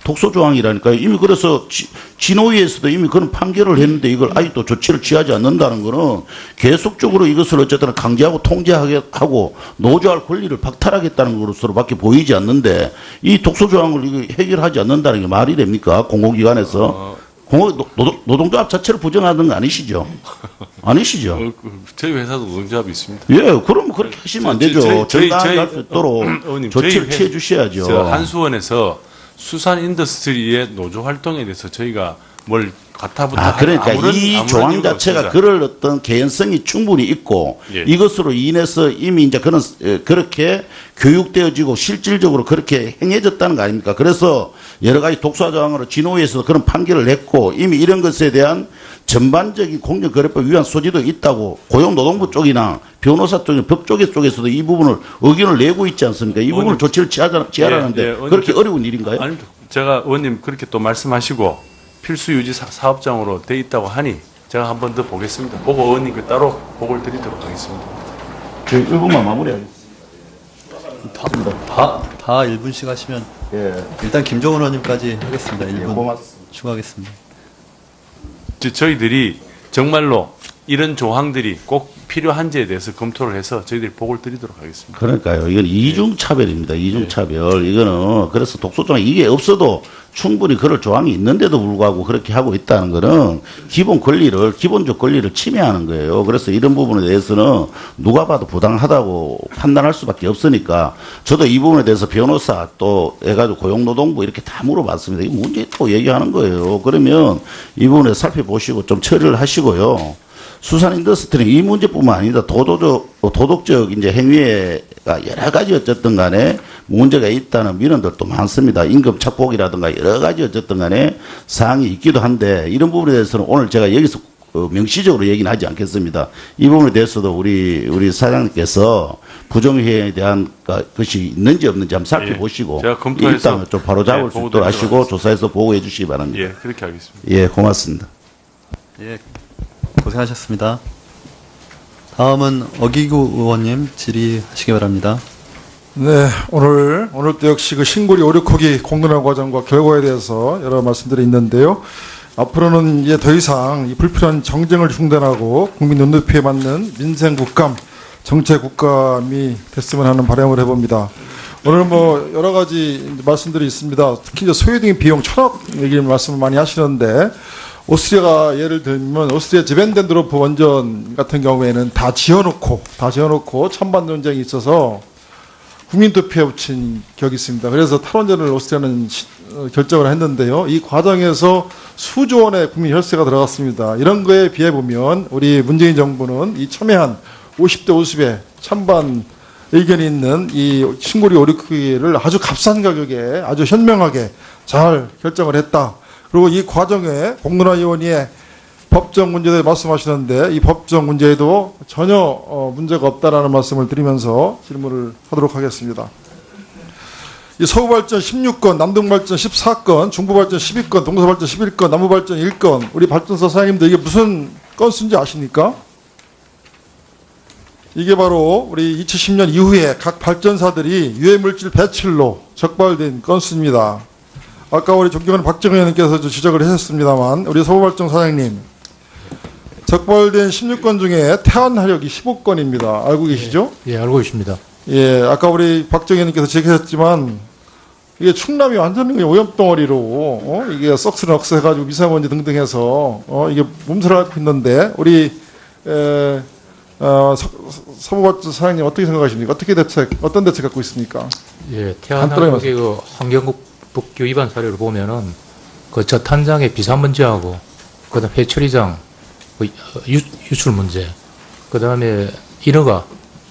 독소조항이라니까요. 이미 그래서 진호위에서도 이미 그런 판결을 했는데 이걸 아직도 조치를 취하지 않는다는 거는 계속적으로 이것을 어쨌든 강제하고 통제하고 노조할 권리를 박탈하겠다는 것으로밖에 보이지 않는데 이 독소조항을 해결하지 않는다는 게 말이 됩니까? 공공기관에서. 노동조합 자체를 부정하는 거 아니시죠? 아니시죠? 저희 회사도 노동조합이 있습니다. 예, 그럼 그렇게 하시면 안 되죠. 정당하게 할 수 있도록 조치를 취해 주셔야죠. 한수원에서 수산인더스트리의 노조 활동에 대해서 저희가 뭘 가타부타 그러니까 이 조항 자체가 그럴 어떤 개연성이 충분히 있고 이것으로 인해서 이미 이제 그렇게 교육되어지고 실질적으로 그렇게 행해졌다는 거 아닙니까? 그래서 여러 가지 독소 조항으로 진호위에서 그런 판결을 했고 이미 이런 것에 대한 전반적인 공정거래법 위반 소지도 있다고 고용노동부 쪽이나 변호사 쪽이나 법 쪽에서도 이 부분을 의견을 내고 있지 않습니까? 이 부분을 조치를 취하라는데 그렇게 어려운 일인가요? 아니, 제가 의원님 그렇게 또 말씀하시고 필수 유지 사업장으로 돼 있다고 하니 제가 한 번 더 보겠습니다. 보고 의원님께 따로 보고를 드리도록 하겠습니다. 저 1분만 마무리하겠습니다. 다 1분씩 하시면 일단 김종원 의원님까지 하겠습니다. 1분 추가하겠습니다. 저희들이 정말로 이런 조항들이 꼭 필요한지에 대해서 검토를 해서 저희들이 보고를 드리도록 하겠습니다. 그러니까요. 이건 이중차별입니다. 이중차별. 이거는 그래서 독소조항 이게 없어도 충분히 그럴 조항이 있는데도 불구하고 그렇게 하고 있다는 거는 기본적 권리를 침해하는 거예요. 그래서 이런 부분에 대해서는 누가 봐도 부당하다고 판단할 수밖에 없으니까 저도 이 부분에 대해서 변호사 또 해가지고 고용노동부 이렇게 다 물어봤습니다. 이 문제 있다고 얘기하는 거예요. 그러면 이 부분에 살펴보시고 좀 처리를 하시고요. 수산인더스트리 이 문제뿐만 아니라 도덕적 이제 행위에 여러 가지 어쨌든 간에 문제가 있다는 민원들도 많습니다. 임금 착복이라든가 여러 가지 어쨌든 간에 사항이 있기도 한데 이런 부분에 대해서는 오늘 제가 여기서 명시적으로 얘기는 하지 않겠습니다. 이 부분에 대해서도 우리 사장님께서 부정행위에 대한 것이 있는지 없는지 한번 살펴보시고 제가 검토해서 일단 좀 바로 잡을 수 있도록 하시고 조사해서 보고해 주시기 바랍니다. 예, 그렇게 하겠습니다. 예, 고맙습니다. 예, 고생하셨습니다. 다음은 어기구 의원님 질의하시기 바랍니다. 네, 오늘도 역시 그 신고리 오류코기 공론화 과정과 결과에 대해서 여러 말씀들이 있는데요. 앞으로는 이제 더 이상 이 불필요한 정쟁을 중단하고 국민 눈높이에 맞는 민생 국감, 정책 국감이 됐으면 하는 바람을 해봅니다. 오늘 뭐 여러 가지 말씀들이 있습니다. 특히 이제 소요된 비용 천억 얘기 말씀을 많이 하시는데 오스트리아가 예를 들면 오스트리아 지벤덴드로프 원전 같은 경우에는 다 지어놓고 찬반 논쟁이 있어서 국민 투표에 붙인 격이 있습니다. 그래서 탈원전을 오스트리아는 결정을 했는데요. 이 과정에서 수조 원의 국민 혈세가 들어갔습니다. 이런 거에 비해 보면 우리 문재인 정부는 이 첨예한 50대 50의 찬반 의견이 있는 이 신고리 오류크기를 아주 값싼 가격에 아주 현명하게 잘 결정을 했다. 그리고 이 과정에 공론화위원회의 법적 문제에 말씀하시는데 이 법적 문제에도 전혀 문제가 없다라는 말씀을 드리면서 질문을 하도록 하겠습니다. 이 서부발전 16건, 남동발전 14건, 중부발전 12건, 동서발전 11건, 남부발전 1건, 우리 발전소 사장님들 이게 무슨 건수인지 아십니까? 이게 바로 우리 2010년 이후에 각 발전사들이 유해물질 배출로 적발된 건수입니다. 아까 우리 존경하는 박정희 의원님께서 지적을 하셨습니다만 우리 서부발전 사장님 적발된 16건 중에 태안화력이 15건입니다. 알고 계시죠? 예, 알고 있습니다. 예, 아까 우리 박정희 의원님께서 지적하셨지만 이게 충남이 완전히 오염덩어리로 이게 썩스럭스 해가지고 미세먼지 등등 해서 이게 몸살을 앓고 있는데 우리 서부발전 사장님 어떻게 생각하십니까? 어떤 대책 갖고 있습니까? 예, 태안화력의 그 환경법규 위반 사례를 보면은 그 저탄장의 비산문제하고 그다음 해처리장 그 유출 문제, 그다음에 인허가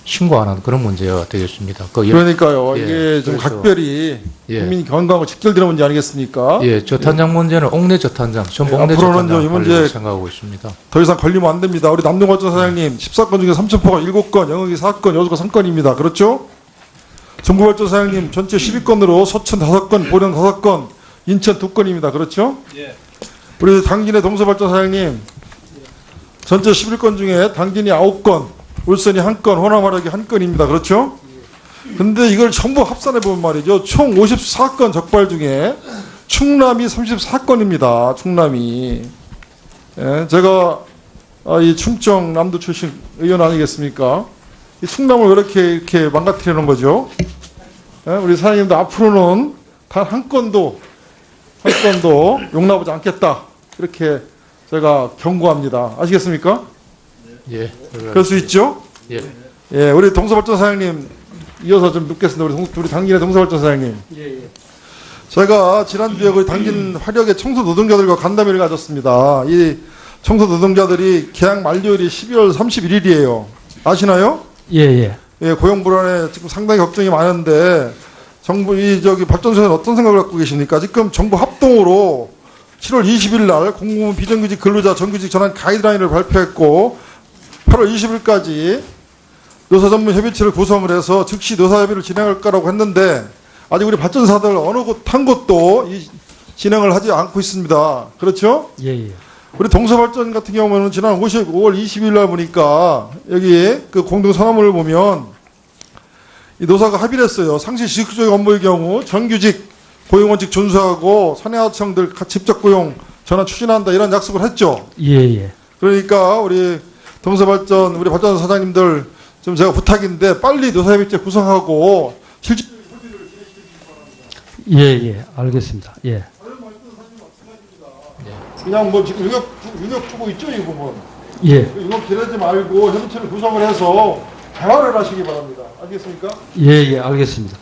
신고 안 하는 그런 문제가 되겠습니다. 그러니까요. 예, 이게 좀 그래서, 각별히 예. 국민 건강하고 직결되는 문제 아니겠습니까? 예, 저탄장 문제는 옥내 저탄장, 전부 예, 옥내 앞으로는 저탄장 이 문제 생각하고 있습니다. 더 이상 걸리면 안 됩니다. 우리 남동발전 사장님 14건 중에 삼천포가 7건, 영흥이 4건, 여수가 3건입니다. 그렇죠? 정부발전 사장님 전체 12건으로 서천 5건, 보령 5건, 인천 2건입니다. 그렇죠? 예. 우리 당진의 동서발전 사장님 전체 11건 중에 당진이 9건, 울산이 1건, 호남화력이 1건입니다. 그렇죠? 근데 이걸 전부 합산해 보면 말이죠. 총 54건 적발 중에 충남이 34건입니다. 충남이. 예, 제가 이 충청 남도 출신 의원 아니겠습니까? 이 충남을 왜 이렇게 망가뜨리는 거죠? 예, 우리 사장님도 앞으로는 단 한 건도 용납하지 않겠다. 이렇게 제가 경고합니다. 아시겠습니까? 예. 그럴 수 있죠? 예. 예, 우리 동서발전 사장님 이어서 좀 묻겠습니다. 우리 당진의 동서발전 사장님. 예. 제가 지난주에 그 당진 화력의 청소 노동자들과 간담회를 가졌습니다. 이 청소 노동자들이 계약 만료일이 12월 31일이에요. 아시나요? 예. 예, 고용 불안에 지금 상당히 걱정이 많은데 정부 발전소는 어떤 생각을 갖고 계십니까? 지금 정부 합동으로 7월 20일 날 공무원 비정규직 근로자 정규직 전환 가이드라인을 발표했고 8월 20일까지 노사전문협의체를 구성을 해서 즉시 노사협의를 진행할 거라고 했는데 아직 우리 발전사들 어느 곳 한 곳도 이 진행을 하지 않고 있습니다. 그렇죠? 예. 우리 동서발전 같은 경우는 지난 5월 20일 날 보니까 여기 그 공동선언문을 보면 이 노사가 합의를 했어요. 상시 지속적 업무의 경우 정규직 고용원칙 준수하고 산하청들 직접 고용 전환 추진한다 이런 약속을 했죠. 예. 그러니까 우리 동서발전 우리 발전소 사장님들 좀 제가 부탁인데 빨리 노사협의체 구성하고 실질 예. 알겠습니다. 예. 그냥 뭐 지금 유격 주고 있죠 이 부분. 예. 이거 기다리지 말고 협의체를 구성을 해서 대화를 하시기 바랍니다. 알겠습니까? 예. 알겠습니다.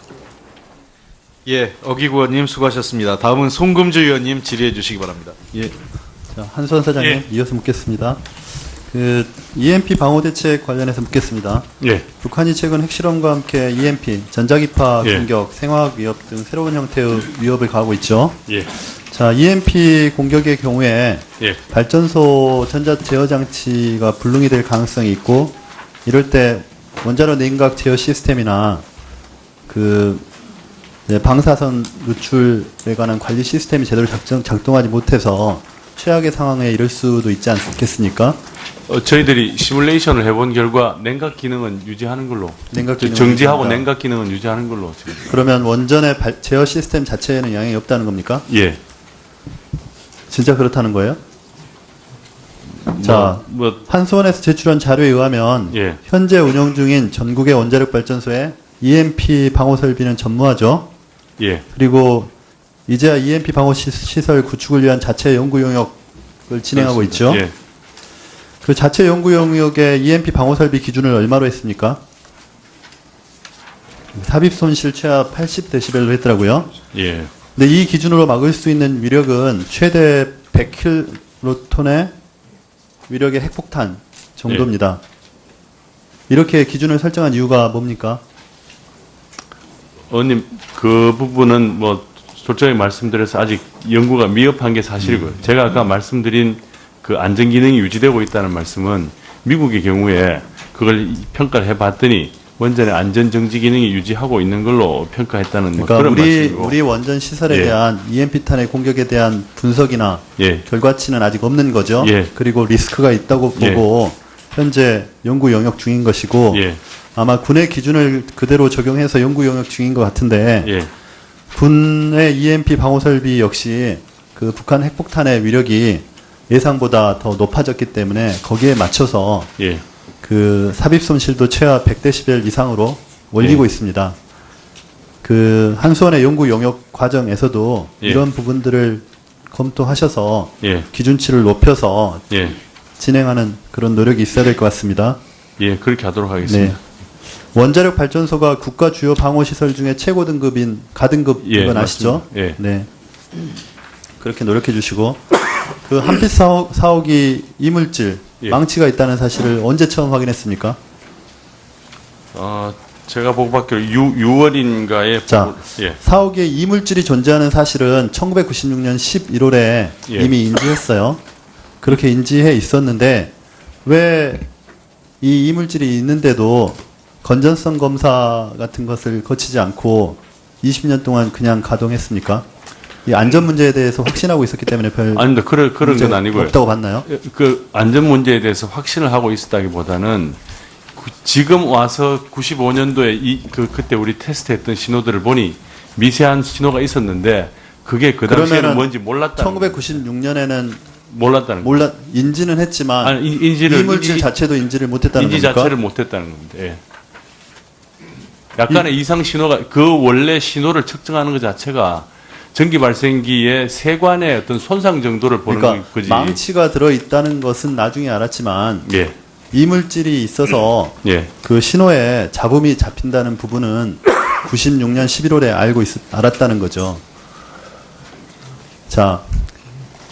예, 어기구 의원님 수고하셨습니다. 다음은 송금주 의원님 질의해 주시기 바랍니다. 예. 자, 한수원 사장님 이어서 묻겠습니다. 그 EMP 방호 대책 관련해서 묻겠습니다. 예. 북한이 최근 핵실험과 함께 EMP, 전자기파 예. 공격, 생화학 위협 등 새로운 형태의 위협을 가하고 있죠. 예. 자, EMP 공격의 경우에 예. 발전소 전자 제어 장치가 불능이 될 가능성이 있고, 이럴 때 원자로 냉각 제어 시스템이나 그 방사선 누출에 관한 관리 시스템이 제대로 작동하지 못해서 최악의 상황에 이를 수도 있지 않겠습니까? 저희들이 시뮬레이션을 해본 결과 냉각 기능은 유지하는 걸로, 냉각 기능은 정지하고 유지한다. 냉각 기능은 유지하는 걸로 지금. 그러면 원전의 제어 시스템 자체에는 영향이 없다는 겁니까? 예. 진짜 그렇다는 거예요? 자, 한수원에서 제출한 자료에 의하면 예. 현재 운영 중인 전국의 원자력 발전소에 EMP 방호 설비는 전무하죠. 예. 그리고 이제야 EMP 방호 시설 구축을 위한 자체 연구 용역을 진행하고 그렇습니다. 있죠. 예. 그 자체 연구 용역의 EMP 방호 설비 기준을 얼마로 했습니까? 삽입 손실 최하 80dB로 했더라고요. 예. 근데 이 기준으로 막을 수 있는 위력은 최대 100킬로톤의 위력의 핵폭탄 정도입니다. 이렇게 기준을 설정한 이유가 뭡니까? 의원님, 그 부분은 뭐 솔직하게 말씀드려서 아직 연구가 미흡한 게 사실이고요. 제가 아까 말씀드린 그 안전 기능이 유지되고 있다는 말씀은 미국의 경우에 그걸 평가를 해봤더니 원전의 안전 정지 기능이 유지하고 있는 걸로 평가했다는 뭐 그러니까 그런 말씀이고. 우리 원전 시설에 예. 대한 EMP 탄의 공격에 대한 분석이나 예. 결과치는 아직 없는 거죠. 예. 그리고 리스크가 있다고 예. 보고 현재 연구 영역 중인 것이고 예. 아마 군의 기준을 그대로 적용해서 연구 영역 중인 것 같은데 예. 군의 EMP 방호 설비 역시 그 북한 핵폭탄의 위력이 예상보다 더 높아졌기 때문에 거기에 맞춰서 예. 그 삽입 손실도 최하 100dB 이상으로 올리고 예. 있습니다. 그 한수원의 연구 용역 과정에서도 예. 이런 부분들을 검토하셔서 예. 기준치를 높여서 예. 진행하는 그런 노력이 있어야 될 것 같습니다. 예, 그렇게 하도록 하겠습니다. 네. 원자력 발전소가 국가 주요 방호 시설 중에 최고 등급인 가등급 예, 이건 아시죠? 맞습니다. 예. 네. 그렇게 노력해 주시고 그 한빛 사옥이 이물질 예. 망치가 있다는 사실을 언제 처음 확인했습니까? 제가 보고받기로 6월인가에 자, 예. 사옥에 이물질이 존재하는 사실은 1996년 11월에 예. 이미 인지했어요. 그렇게 인지해 있었는데 왜 이 이물질이 있는데도 건전성 검사 같은 것을 거치지 않고 20년 동안 그냥 가동했습니까? 이 안전 문제에 대해서 확신하고 있었기 때문에 별 아닙니다. 그런 건 아니고요. 없다고 봤나요? 그 안전 문제에 대해서 확신을 하고 있었다기보다는 지금 와서 95년도에 그때 우리 테스트했던 신호들을 보니 미세한 신호가 있었는데 그게 그 당시에는 그러면은 뭔지 몰랐다는 1996년에는 몰랐다는 인지는 했지만 아니, 이물질 자체도 인지를 못했다는 인지 겁니까? 자체를 못했다는 겁니다. 예. 약간의 이상 신호가 그 원래 신호를 측정하는 것 자체가 전기 발생기의 세관의 어떤 손상 정도를 보는 그러니까 거지. 망치가 들어 있다는 것은 나중에 알았지만 예. 이물질이 있어서 예. 그 신호에 잡음이 잡힌다는 부분은 96년 11월에 알았다는 거죠. 자,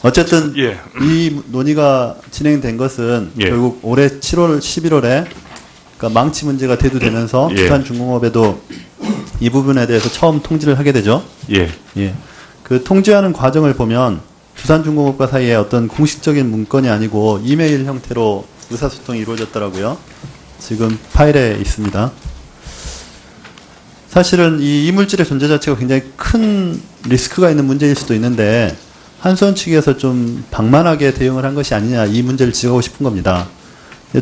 어쨌든 예. 이 논의가 진행된 것은 예. 결국 올해 7월 11월에 그러니까 망치 문제가 대두되면서 예. 부산중공업에도 이 부분에 대해서 처음 통지를 하게 되죠. 예. 예. 그 통지하는 과정을 보면 두산중공업과 사이에 어떤 공식적인 문건이 아니고 이메일 형태로 의사소통이 이루어졌더라고요. 지금 파일에 있습니다. 사실은 이 이물질의 존재 자체가 굉장히 큰 리스크가 있는 문제일 수도 있는데 한수원 측에서 좀 방만하게 대응을 한 것이 아니냐 이 문제를 지적하고 싶은 겁니다.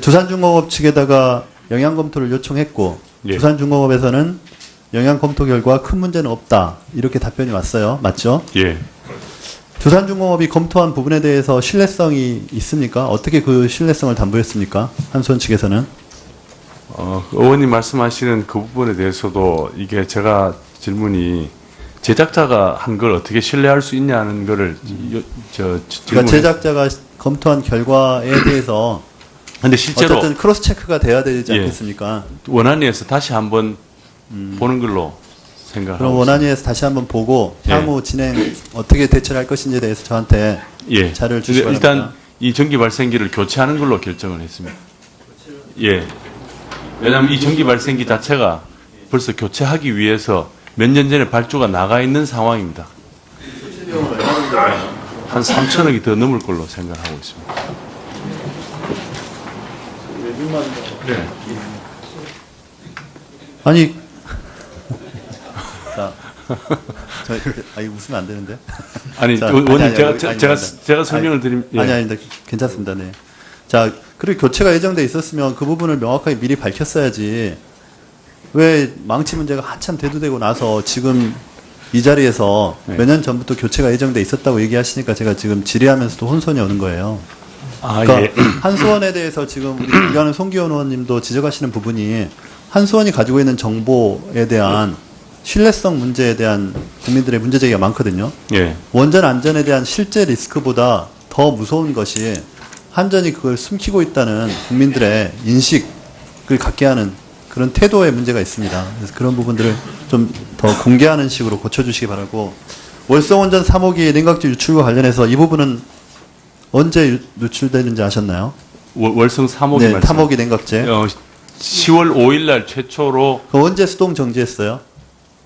두산중공업 측에다가 영향 검토를 요청했고 예. 두산중공업에서는 영향 검토 결과 큰 문제는 없다 이렇게 답변이 왔어요. 맞죠? 예. 두산중공업이 검토한 부분에 대해서 신뢰성이 있습니까? 어떻게 그 신뢰성을 담보했습니까? 한수원 측에서는? 의원님 말씀하시는 그 부분에 대해서도 이게 제가 질문이 제작자가 한 걸 어떻게 신뢰할 수 있냐는 거를 그러니까 제작자가 검토한 결과에 대해서 근데 실제로 어쨌든 크로스 체크가 돼야 되지 예. 않겠습니까? 원안위에서 다시 한번 보는 걸로 생각하고 그럼 원안위에서 다시 한번 보고 예. 향후 진행 어떻게 대처를 할 것인지에 대해서 저한테 예. 자료를 주시기 일단 바랍니다. 이 전기 발생기를 교체하는 걸로 결정을 했습니다. 예. 왜냐하면 이 전기 발생기 자체가 벌써 교체하기 위해서 몇 년 전에 발주가 나가 있는 상황입니다. 한 3천억이 더 넘을 걸로 생각하고 있습니다. 네. 아니, 자, 아니 웃으면 안 되는데. 아니, 자, 원님 아니, 제가 설명을 드리면 예. 아닙니다. 괜찮습니다. 네. 자, 그리고 교체가 예정돼 있었으면 그 부분을 명확하게 미리 밝혔어야지. 왜 망치 문제가 한참 대두되고 나서 지금 이 자리에서 네. 몇 년 전부터 교체가 예정돼 있었다고 얘기하시니까 제가 지금 질의하면서도 혼선이 오는 거예요. 아, 그러니까 예. 한수원에 대해서 지금 우리 존경하는 송기현 의원님도 지적하시는 부분이 한수원이 가지고 있는 정보에 대한 신뢰성 문제에 대한 국민들의 문제제기가 많거든요. 예. 원전 안전에 대한 실제 리스크보다 더 무서운 것이 한전이 그걸 숨기고 있다는 국민들의 인식을 갖게 하는 그런 태도의 문제가 있습니다. 그래서 그런 부분들을 좀 더 공개하는 식으로 고쳐주시기 바라고, 월성원전 3호기 냉각유 유출과 관련해서 이 부분은 언제 유출되는지 아셨나요? 월성 3호기 네, 말씀. 3호기 냉각제. 10월 5일 날 최초로 그 언제 수동 정지했어요?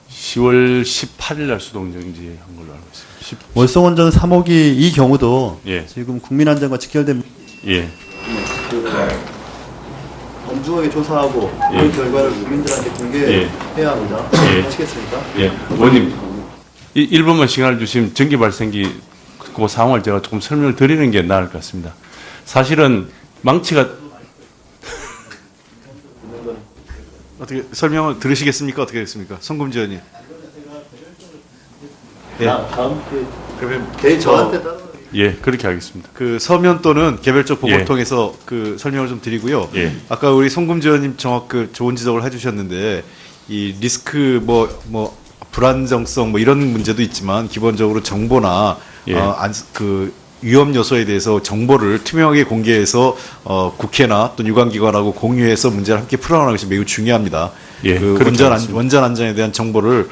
10월 18일 날 수동 정지한 걸로 알고 있습니다. 월성원전 3호기 이 경우도 예. 지금 국민안전과 직결된 예. 엄중하게 조사하고 예. 그 결과를 국민들한테 공개해야 예. 합니다. 예. 아시겠습니까? 예. 원님, 1분만 시간을 주시면 전기 발생기 그 상황을 제가 조금 설명을 드리는 게 나을 것 같습니다. 사실은 망치가 어떻게 설명을 들으시겠습니까? 어떻게 됐습니까? 송금지 의원님. 예. 다음 그러면 개인 저한테 따로. 예, 그렇게 하겠습니다. 그 서면 또는 개별적 보고를 예. 통해서 그 설명을 좀 드리고요. 예. 아까 우리 송금지 의원님 좋은 지적을 해주셨는데 이 리스크 뭐 불안정성 뭐 이런 문제도 있지만 기본적으로 정보나 예. 그 위험 요소에 대해서 정보를 투명하게 공개해서 국회나 또 유관기관하고 공유해서 문제를 함께 풀어나가는 것이 매우 중요합니다. 예, 그 그렇게 하겠습니다. 원전 안전에 대한 정보를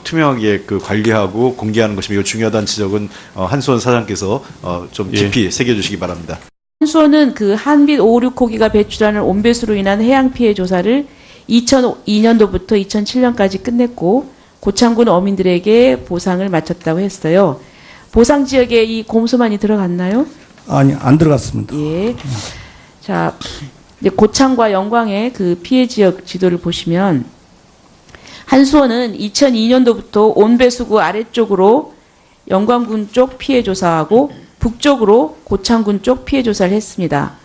투명하게 그 관리하고 공개하는 것이 매우 중요하다는 지적은 한수원 사장께서 좀 깊이 새겨주시기 바랍니다. 한수원은 그 한빛 5, 6호기가 배출하는 온배수로 인한 해양 피해 조사를 2002년도부터 2007년까지 끝냈고 고창군 어민들에게 보상을 마쳤다고 했어요. 보상 지역에 이 곰소만이 들어갔나요? 아니, 안 들어갔습니다. 예. 자, 이제 고창과 영광의 그 피해 지역 지도를 보시면 한수원은 2002년도부터 온배수구 아래쪽으로 영광군 쪽 피해 조사하고 북쪽으로 고창군 쪽 피해 조사를 했습니다.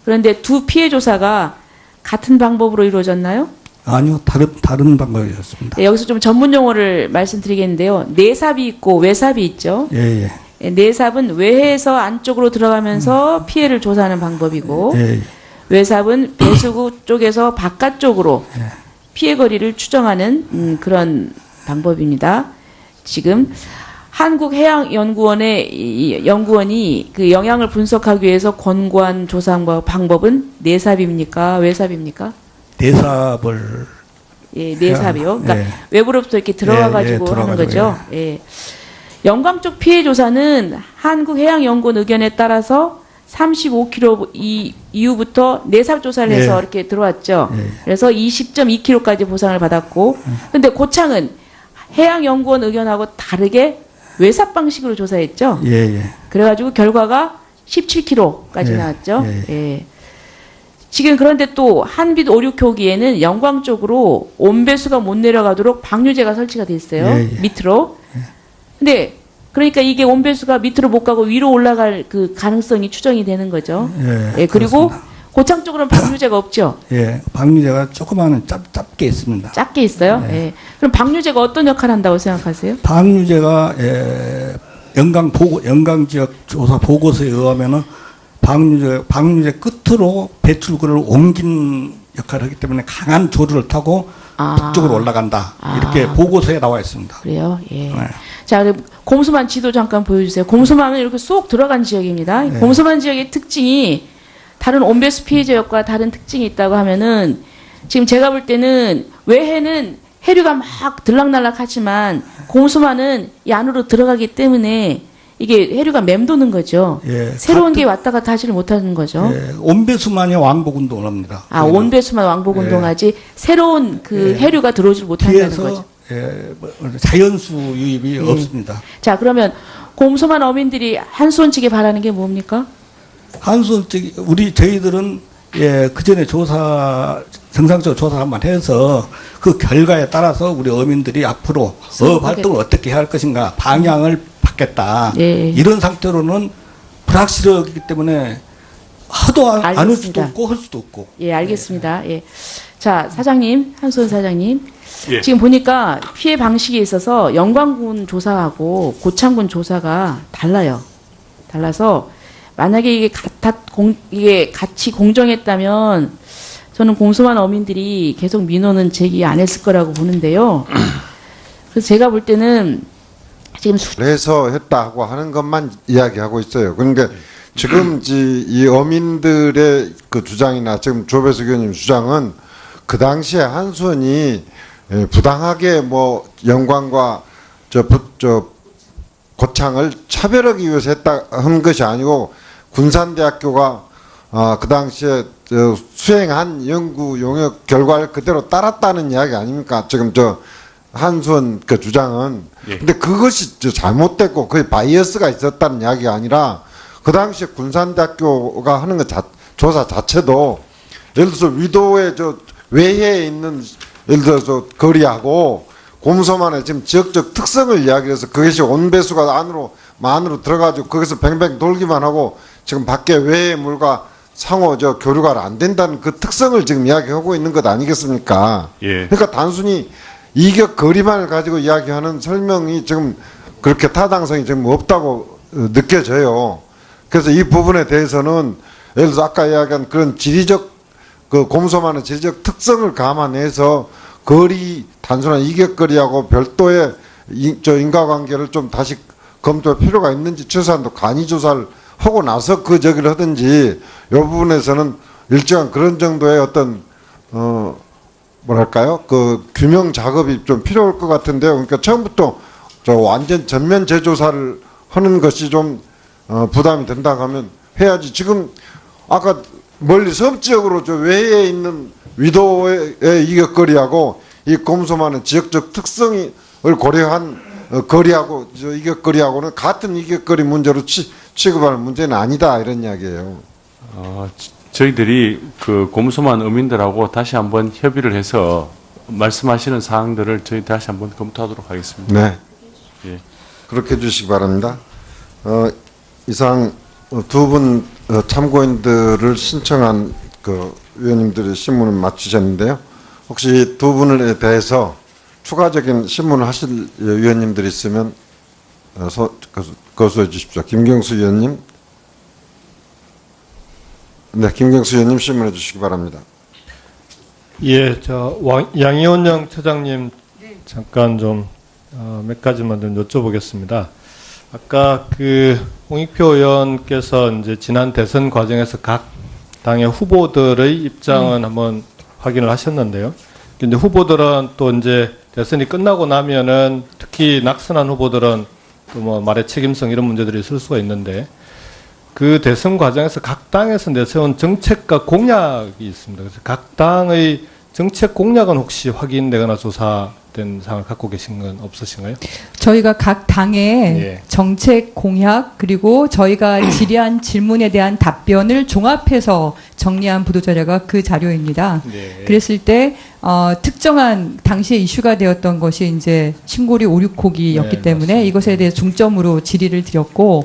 그런데 두 피해 조사가 같은 방법으로 이루어졌나요? 아니요, 다른 방법이었습니다. 네, 여기서 좀 전문 용어를 말씀드리겠는데요. 내삽이 있고 외삽이 있죠. 예, 예. 네, 내삽은 외해에서 안쪽으로 들어가면서 피해를 조사하는 방법이고, 예, 예. 외삽은 배수구 쪽에서 바깥쪽으로 피해 거리를 추정하는 그런 방법입니다. 지금 한국해양연구원의 이 연구원이 그 영향을 분석하기 위해서 권고한 조사 방법은 내삽입니까? 외삽입니까? 내삽을. 예, 내삽이요. 그러니까 예. 외부로부터 이렇게 들어와가지고 하는 거죠. 예. 영광 쪽 피해 조사는 한국해양연구원 의견에 따라서 35km 이후부터 내삽 조사를 해서 예. 이렇게 들어왔죠. 예. 그래서 20.2km까지 보상을 받았고, 근데 고창은 해양연구원 의견하고 다르게 외삽 방식으로 조사했죠. 예, 예. 그래가지고 결과가 17km까지 예. 나왔죠. 예. 예. 지금 그런데 또 한빛 5, 6호기에는 영광 쪽으로 온배수가 못 내려가도록 방류제가 설치가 돼 있어요. 예, 예. 밑으로. 근데 그러니까 이게 온배수가 밑으로 못 가고 위로 올라갈 그 가능성이 추정이 되는 거죠. 예, 예, 그리고 그렇습니다. 고창 쪽으로는 방류제가 없죠. 예, 방류제가 조그마한 짧게 있습니다. 작게 있어요. 예. 그럼 방류제가 어떤 역할을 한다고 생각하세요? 방류제가 영광 지역 조사 보고서에 의하면은 방류제 끝으로 배출구를 옮긴 역할을 하기 때문에 강한 조류를 타고 북쪽으로 올라간다. 이렇게 보고서에 나와 있습니다. 그래요? 예. 네. 자, 그럼 곰소만 지도 잠깐 보여주세요. 곰소만은 이렇게 쏙 들어간 지역입니다. 네. 곰소만 지역의 특징이 다른 온배수 피해 지역과 다른 특징이 있다고 하면은 지금 제가 볼 때는 외해는 해류가 막 들락날락하지만 곰소만은 이 안으로 들어가기 때문에 이게 해류가 맴도는 거죠. 예, 새로운 게 왔다 갔다 하지를 못하는 거죠. 예, 온배수만이 왕복 운동을 합니다. 아, 온배수만 왕복 예. 운동하지 새로운 그 예. 해류가 들어오질 못한다는 뒤에서 거죠. 예, 자연수 유입이 없습니다. 자, 그러면 곰소만 어민들이 한수원 측에 바라는 게 뭡니까? 한수원 측 저희들은 그 전에 정상적으로 조사 한번 해서 그 결과에 따라서 우리 어민들이 앞으로 어업 활동을 어떻게 해야 할 것인가 방향을 받겠다. 예. 이런 상태로는 불확실하기 때문에 하도 안 할 수도 알겠습니다. 없고 할 수도 없고. 예, 알겠습니다. 예. 자, 사장님, 한수원 사장님. 예. 지금 보니까 피해 방식에 있어서 영광군 조사하고 고창군 조사가 달라요. 달라서 만약에 이게 같이 공정했다면 저는 곰소만 어민들이 계속 민원은 제기 안 했을 거라고 보는데요. 그래서 제가 볼 때는 지금 그래서 했다고 하는 것만 이야기하고 있어요. 그러니까 지금 이 어민들의 그 주장이나 지금 조배석 의원님 주장은 그 당시에 한수원이 부당하게 뭐 영광과 고창을 차별하기 위해서 했다 한 것이 아니고 군산대학교가 그 당시에 수행한 연구 용역 결과를 그대로 따랐다는 이야기 아닙니까? 지금 한수원 그 주장은. 근데 그것이 잘못됐고 거의 바이어스가 있었다는 이야기가 아니라 그 당시에 군산대학교가 하는 조사 자체도 예를 들어서 위도의 외해에 있는 예를 들어서 거리하고 곰소만의 지금 지역적 특성을 이야기해서 그것이 온배수가 안으로 들어가지고 거기서 뱅뱅 돌기만 하고 지금 밖에 외의 물과 상호 교류가 안 된다는 그 특성을 지금 이야기하고 있는 것 아니겠습니까? 예. 그러니까 단순히 이격 거리만을 가지고 이야기하는 설명이 지금 그렇게 타당성이 지금 없다고 느껴져요. 그래서 이 부분에 대해서는 예를 들어서 아까 이야기한 그런 지리적 그 곰소만의 지리적 특성을 감안해서 단순한 이격거리하고 별도의 인과관계를 좀 다시 검토할 필요가 있는지 최소한도 간이조사를 하고 나서 저기를 하든지 이 부분에서는 일정한 그런 정도의 어떤 뭐랄까요 그 규명 작업이 좀 필요할 것 같은데요. 그러니까 처음부터 완전 전면 재조사를 하는 것이 좀 부담이 된다고 하면 해야지. 지금 아까 멀리 섬지역으로 외해에 있는 위도의 이격거리하고 이 곰소만의 지역적 특성을 고려한 거리하고 이격거리하고는 같은 이격거리 문제로 취급하는 문제는 아니다 이런 이야기예요. 저희들이 그 곰소만 어민들하고 다시 한번 협의를 해서 말씀하시는 사항들을 저희 다시 한번 검토하도록 하겠습니다. 네. 예. 그렇게 해주시기 바랍니다. 이상 두 분 참고인들을 신청한 그 위원님들이 신문을 마치셨는데요. 혹시 두 분에 대해서 추가적인 신문을 하실 위원님들이 있으면 거수해 주십시오. 김경수 위원님. 네, 김경수 위원님 신문해 주시기 바랍니다. 예, 양이원영 처장님 잠깐 좀 몇 가지만 좀 여쭤보겠습니다. 아까 그 홍익표 의원께서 이제 지난 대선 과정에서 각 당의 후보들의 입장은 한번 확인을 하셨는데요. 근데 후보들은 또 이제 대선이 끝나고 나면은 특히 낙선한 후보들은 또 뭐 말의 책임성 이런 문제들이 있을 수가 있는데 그 대선 과정에서 각 당에서 내세운 정책과 공약이 있습니다. 그래서 각 당의 정책 공약은 혹시 확인되거나 조사된 사항을 갖고 계신 건 없으신가요? 저희가 각 당의 예. 정책 공약 그리고 저희가 질의한 질문에 대한 답변을 종합해서 정리한 보도자료가 그 자료입니다. 네. 그랬을 때 특정한 당시에 이슈가 되었던 것이 이제 신고리 5, 6호기였기 네, 때문에 맞습니다. 이것에 대해 중점으로 질의를 드렸고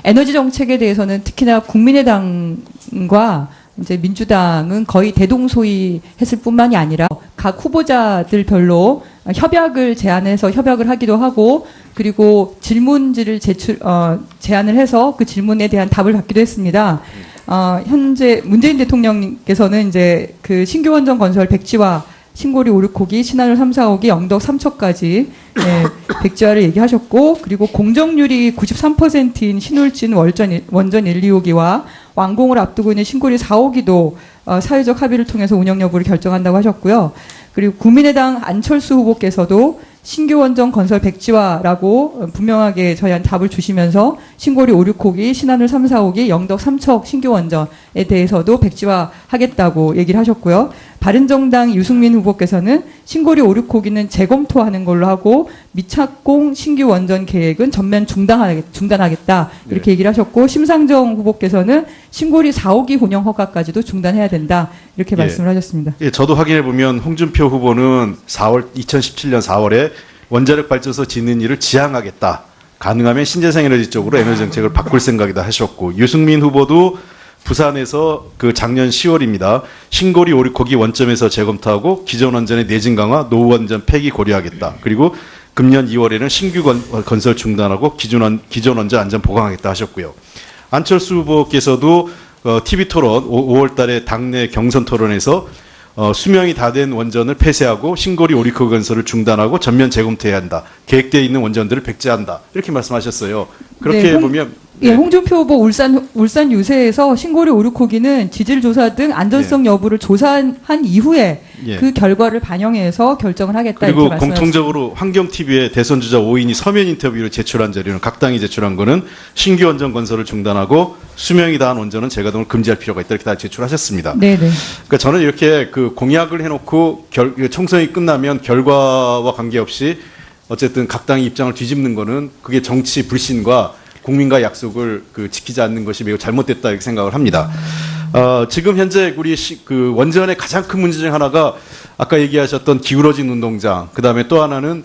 에너지 정책에 대해서는 특히나 국민의당과 이제 민주당은 거의 대동소이했을 뿐만이 아니라 각 후보자들별로 협약을 제안해서 협약을 하기도 하고 그리고 질문지를 제안을 해서 그 질문에 대한 답을 받기도 했습니다. 현재 문재인 대통령께서는 이제 그 신규 원전 건설 백지화 신고리 5, 6호기, 신한울 3, 4호기, 영덕 3척까지 백지화를 얘기하셨고 그리고 공정률이 93%인 신울진 원전 1, 2호기와 완공을 앞두고 있는 신고리 4호기도 사회적 합의를 통해서 운영 여부를 결정한다고 하셨고요. 그리고 국민의당 안철수 후보께서도 신규 원전 건설 백지화라고 분명하게 저희한테 답을 주시면서 신고리 5, 6호기, 신한울 3, 4호기, 영덕 3척 신규 원전에 대해서도 백지화하겠다고 얘기를 하셨고요. 바른정당 유승민 후보께서는 신고리 5, 6호기는 재검토하는 걸로 하고 미착공 신규 원전 계획은 전면 중단하겠다 이렇게 얘기를 하셨고, 심상정 후보께서는 신고리 4, 5기 운영 허가까지도 중단해야 된다 이렇게 말씀을 하셨습니다. 예, 저도 확인해 보면 홍준표 후보는 2017년 4월에 원자력 발전소 짓는 일을 지향하겠다. 가능하면 신재생에너지 쪽으로 에너지 정책을 바꿀 생각이다 하셨고, 유승민 후보도 부산에서 그 작년 10월입니다. 신고리 5, 6호기 원점에서 재검토하고 기존 원전의 내진 강화, 노후 원전 폐기 고려하겠다. 그리고 금년 2월에는 신규 건설 중단하고 기존 원전 안전 보강하겠다 하셨고요. 안철수 후보께서도 TV 토론 5월 달에 당내 경선 토론에서 수명이 다 된 원전을 폐쇄하고 신고리 5, 6호기 건설을 중단하고 전면 재검토해야 한다. 계획되어 있는 원전들을 백지한다. 이렇게 말씀하셨어요. 그렇게 네, 보면 예, 홍준표 후보 울산 유세에서 신고리 5, 6호기는 지질 조사 등 안전성 여부를 조사한 이후에 예. 그 결과를 반영해서 결정을 하겠다 그리고 이렇게 말씀하셨습니다. 공통적으로 환경TV의 대선 주자 5인이 서면 인터뷰로 제출한 자료는 각 당이 제출한 거는 신규 원전 건설을 중단하고 수명이 다한 원전은 재가동을 금지할 필요가 있다 이렇게 다 제출하셨습니다. 네네. 그러니까 저는 이렇게 그 공약을 해놓고 총선이 끝나면 결과와 관계없이 어쨌든 각 당의 입장을 뒤집는 거는 그게 정치 불신과 국민과의 약속을 지키지 않는 것이 매우 잘못됐다 이렇게 생각을 합니다. 지금 현재 우리 그 원전의 가장 큰 문제 중 하나가 아까 얘기하셨던 기울어진 운동장, 그 다음에 또 하나는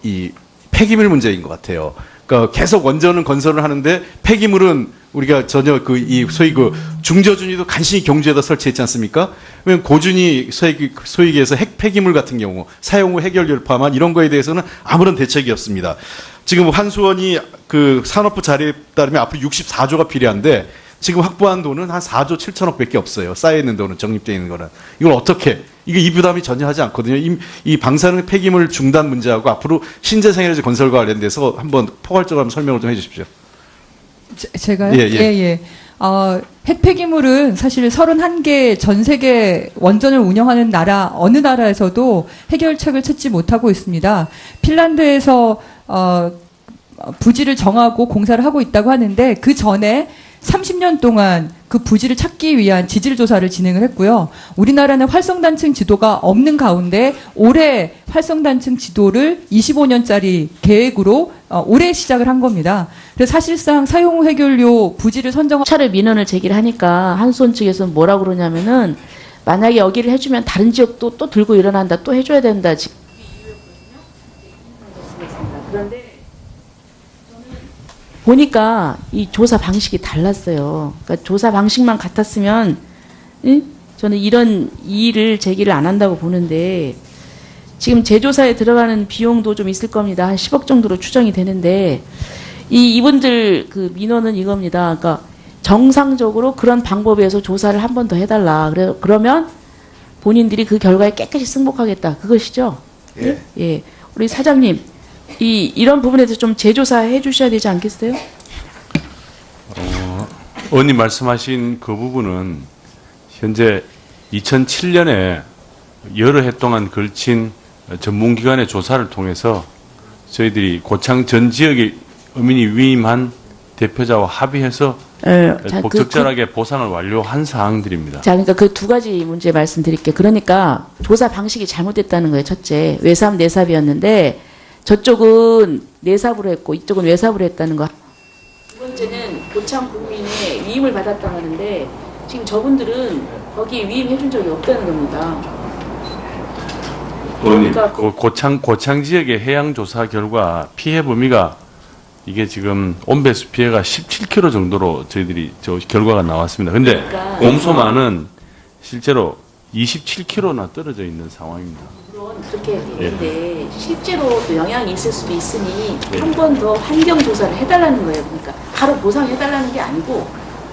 이 폐기물 문제인 것 같아요. 그러니까 계속 원전은 건설을 하는데 폐기물은 우리가 전혀 소위 중저준위도 간신히 경주에다 설치했지 않습니까? 왜냐면 고준위 소위 얘기해서 핵 폐기물 같은 경우 사용 후 해결료를 포함한 이런 거에 대해서는 아무런 대책이 없습니다. 지금 한수원이 그 산업부 자료에 따르면 앞으로 64조가 필요한데 지금 확보한 돈은 한 4조 7천억 밖에 없어요. 쌓여있는 돈은, 적립되어 있는 거는. 이걸 어떻게, 이게 이 부담이 전혀 하지 않거든요. 이 방사능 폐기물 중단 문제하고 앞으로 신재생에너지 건설과 관련돼서 한번 포괄적으로 한번 설명을 좀 해 주십시오. 제가요? 예. 핵 폐기물은 사실 31개 전 세계 원전을 운영하는 어느 나라에서도 해결책을 찾지 못하고 있습니다. 핀란드에서 부지를 정하고 공사를 하고 있다고 하는데 그 전에 30년 동안 그 부지를 찾기 위한 지질 조사를 진행을 했고요. 우리나라는 활성단층 지도가 없는 가운데 올해 활성단층 지도를 25년짜리 계획으로 올해 시작을 한 겁니다. 그래서 사실상 사용 후 해결료 부지를 선정하고 차례 민원을 제기를 하니까 한수원 측에서는 뭐라고 그러냐면은 만약에 여기를 해주면 다른 지역도 또 들고 일어난다, 또 해줘야 된다. 그런데 보니까 이 조사 방식이 달랐어요. 그러니까 조사 방식만 같았으면 저는 이런 이의를 제기를 안 한다고 보는데 지금 재조사에 들어가는 비용도 좀 있을 겁니다. 한 10억 정도로 추정이 되는데 이분들 그 민원은 이겁니다. 그러니까 정상적으로 그런 방법에서 조사를 한 번 더 해달라. 그러면 본인들이 그 결과에 깨끗이 승복하겠다. 그것이죠. 예. 예. 우리 사장님. 이런 부분에 대해서 좀 재조사해 주셔야 되지 않겠어요? 의원님 말씀하신 그 부분은 현재 2007년에 여러 해 동안 걸친 전문기관의 조사를 통해서 저희들이 고창 전 지역에 어민이 위임한 대표자와 합의해서 적절하게 보상을 완료한 사항들입니다. 자, 그러니까 그 두 가지 문제 말씀드릴게요. 그러니까 조사 방식이 잘못됐다는 거예요. 첫째, 외삽 내삽이었는데 저쪽은 내삽으로 했고 이쪽은 외삽으로 했다는 거. 두 번째는 고창 국민의 위임을 받았다고 하는데 지금 저분들은 거기에 위임해 준 적이 없다는 겁니다. 의원님, 고창 지역의 해양 조사 결과 피해 범위가 이게 지금 온배수 피해가 17km 정도로 저희들이 결과가 나왔습니다. 근데 그러니까 공소만은 실제로 27km나 떨어져 있는 상황입니다. 물론 그렇게 되는데 실제로 또 영향이 있을 수도 있으니 한 번 더 환경 조사를 해달라는 거예요. 그러니까 바로 보상해달라는 게 아니고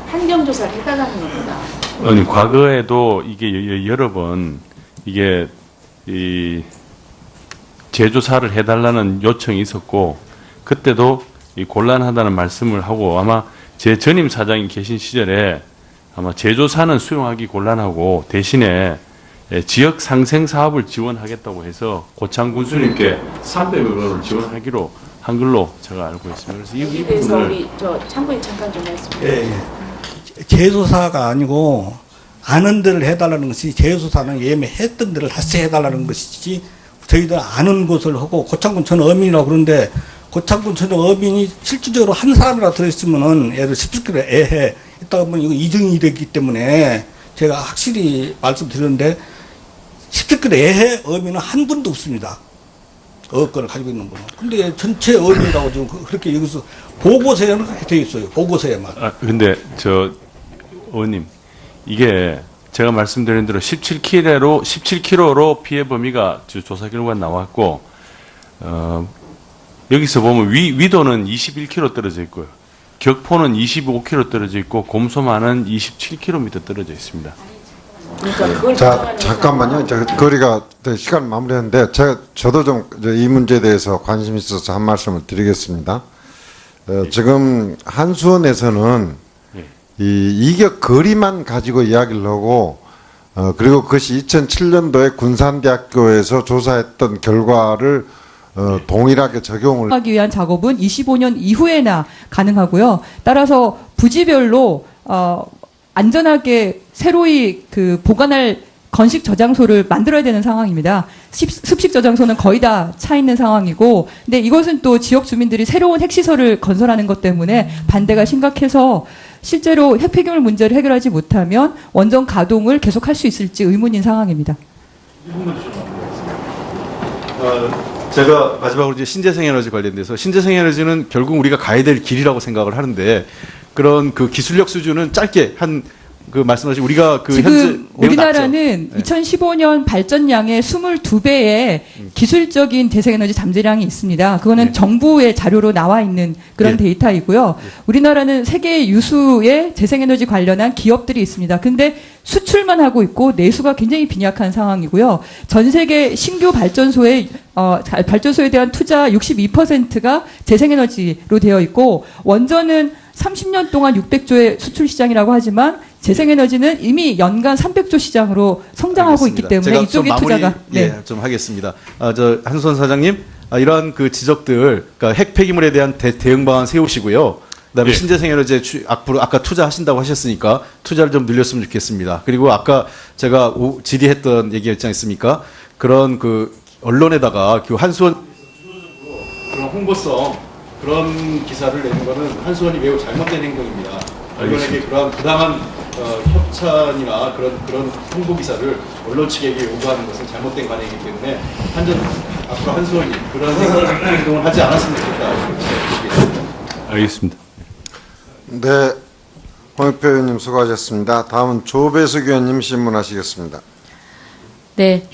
환경 조사를 해달라는 겁니다. 아니 과거에도 이게 여러 번 이게 이 재조사를 해달라는 요청이 있었고 그때도 이 곤란하다는 말씀을 하고 아마 제 전임 사장이 계신 시절에 아마 재조사는 수용하기 곤란하고 대신에 지역 상생 사업을 지원하겠다고 해서 고창 군수님께 300억 원을 지원하기로 한 걸로 제가 알고 있습니다. 그래서 이 대해서 부분을 우리 참고인 잠깐 좀 말씀해 예, 주세요. 예. 제조사가 아니고 아는 데를 해달라는 것이 제조사는 예매했던 데를 다시 해달라는 것이지 저희들 아는 곳을 하고 고창군 전 어민이라고 그러는데 고창군 전 어민이 실질적으로 한 사람이라 들어있으면은 예를 17km 애해 있다 보면 이거 이중이 되기 때문에 제가 확실히 말씀드렸는데 17km 애해 어민은 한 분도 없습니다. 어권을 가지고 있는 분은. 근데 전체 어민이라고 지금 그렇게 여기서 보고서에는 되어 있어요. 보고서에만. 근데 의원님, 이게 제가 말씀드린 대로 17km로 피해 범위가 조사 결과가 나왔고, 여기서 보면 위도는 21km 떨어져 있고요. 격포는 25km 떨어져 있고, 곰소만은 27km 떨어져 있습니다. 자, 잠깐만요. 거리가 시간 마무리했는데 저도 좀 이 문제에 대해서 관심 있어서 한 말씀을 드리겠습니다. 지금 한수원에서는 이 이격 거리만 가지고 이야기를 하고 그리고 그것이 2007년도에 군산대학교에서 조사했던 결과를 동일하게 적용을 하기 위한 작업은 25년 이후에나 가능하고요. 따라서 부지별로 안전하게 새로이 보관할 건식 저장소를 만들어야 되는 상황입니다. 습식 저장소는 거의 다 차 있는 상황이고, 근데 이것은 또 지역 주민들이 새로운 핵시설을 건설하는 것 때문에 반대가 심각해서 실제로 핵폐기물 문제를 해결하지 못하면 원전 가동을 계속할 수 있을지 의문인 상황입니다. 제가 마지막으로 이제 신재생에너지 관련돼서 신재생에너지는 결국 우리가 가야 될 길이라고 생각을 하는데 그런 그 기술력 수준은 짧게 말씀하신 우리가 지금 현재 우리나라는 2015년 발전량의 22배의 기술적인 재생에너지 잠재량이 있습니다. 그거는 정부의 자료로 나와 있는 그런 데이터이고요. 우리나라는 세계 유수의 재생에너지 관련한 기업들이 있습니다. 근데 수출만 하고 있고 내수가 굉장히 빈약한 상황이고요. 전 세계 신규 발전소에 대한 투자 62%가 재생에너지로 되어 있고 원전은 30년 동안 600조의 수출 시장이라고 하지만 재생에너지는 이미 연간 300조 시장으로 성장하고 있기 때문에 이쪽의 투자가 좀 하겠습니다. 한수원 사장님, 이러한 그 지적들, 그러니까 핵 폐기물에 대한 대응 방안 세우시고요. 그다음에 신재생에너지에 앞으로 아까 투자하신다고 하셨으니까 투자를 좀 늘렸으면 좋겠습니다. 그리고 아까 제가 질의했던 얘기 있지 않습니까? 그런 그 언론에다가 그 한수원 그런 홍보성 그런 기사를 내는 거는 한수원이 매우 잘못된 행동입니다. 언론에게 그러한 부당한 협찬이나 그런 홍보 기사를 언론 측에게 요구하는 것은 잘못된 관행이기 때문에 앞으로 한수원이 그런 행동을 하지 않았으면 좋겠다. 알겠습니다. 네, 홍익표 의원님 수고하셨습니다. 다음은 조배숙 의원님 질문하시겠습니다. 네,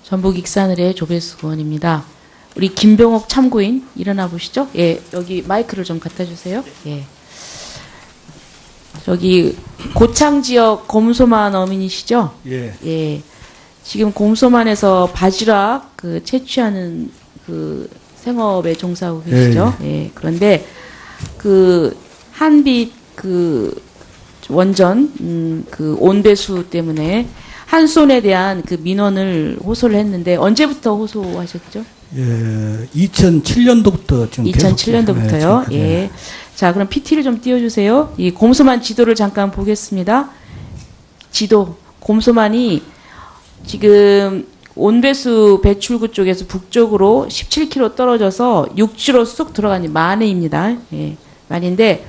전북 익산을의 조배숙 의원입니다. 우리 김병옥 참고인 일어나 보시죠. 예, 여기 마이크를 좀 갖다 주세요. 예. 저기 고창 지역 곰소만 어민이시죠? 예. 예. 지금 곰소만에서 바지락 채취하는 생업에 종사하고 계시죠? 예. 그런데 한빛 원전 온배수 때문에 한수원에 대한 민원을 호소를 했는데 언제부터 호소하셨죠? 예, 2007년도부터 지금 2007년도부터요. 예. 자, 그럼 PT를 좀 띄워주세요. 이 곰소만 지도를 잠깐 보겠습니다. 곰소만이 지금 온배수 배출구 쪽에서 북쪽으로 17km 떨어져서 육지로 쑥 들어가는 만해입니다. 예, 만인데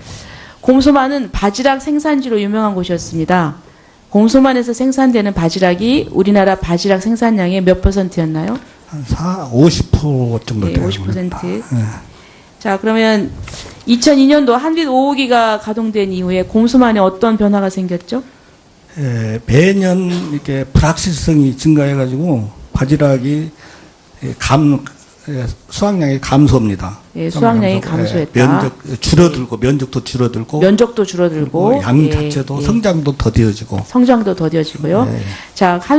곰소만은 바지락 생산지로 유명한 곳이었습니다. 곰소만에서 생산되는 바지락이 우리나라 바지락 생산량의 몇 %였나요? 한 50% 정도 네, 돼요. 50%. 네. 자, 그러면 2002년도 한빛 5호기가 가동된 이후에 곰소만에 어떤 변화가 생겼죠? 예, 매년 이렇게 불확실성이 증가해가지고 바지락이 수확량이 감소합니다. 예, 수확량이 감소했다. 면적도 줄어들고 면적도 줄어들고 양 자체도 성장도 더뎌지고 성장도 더뎌지고요. 자,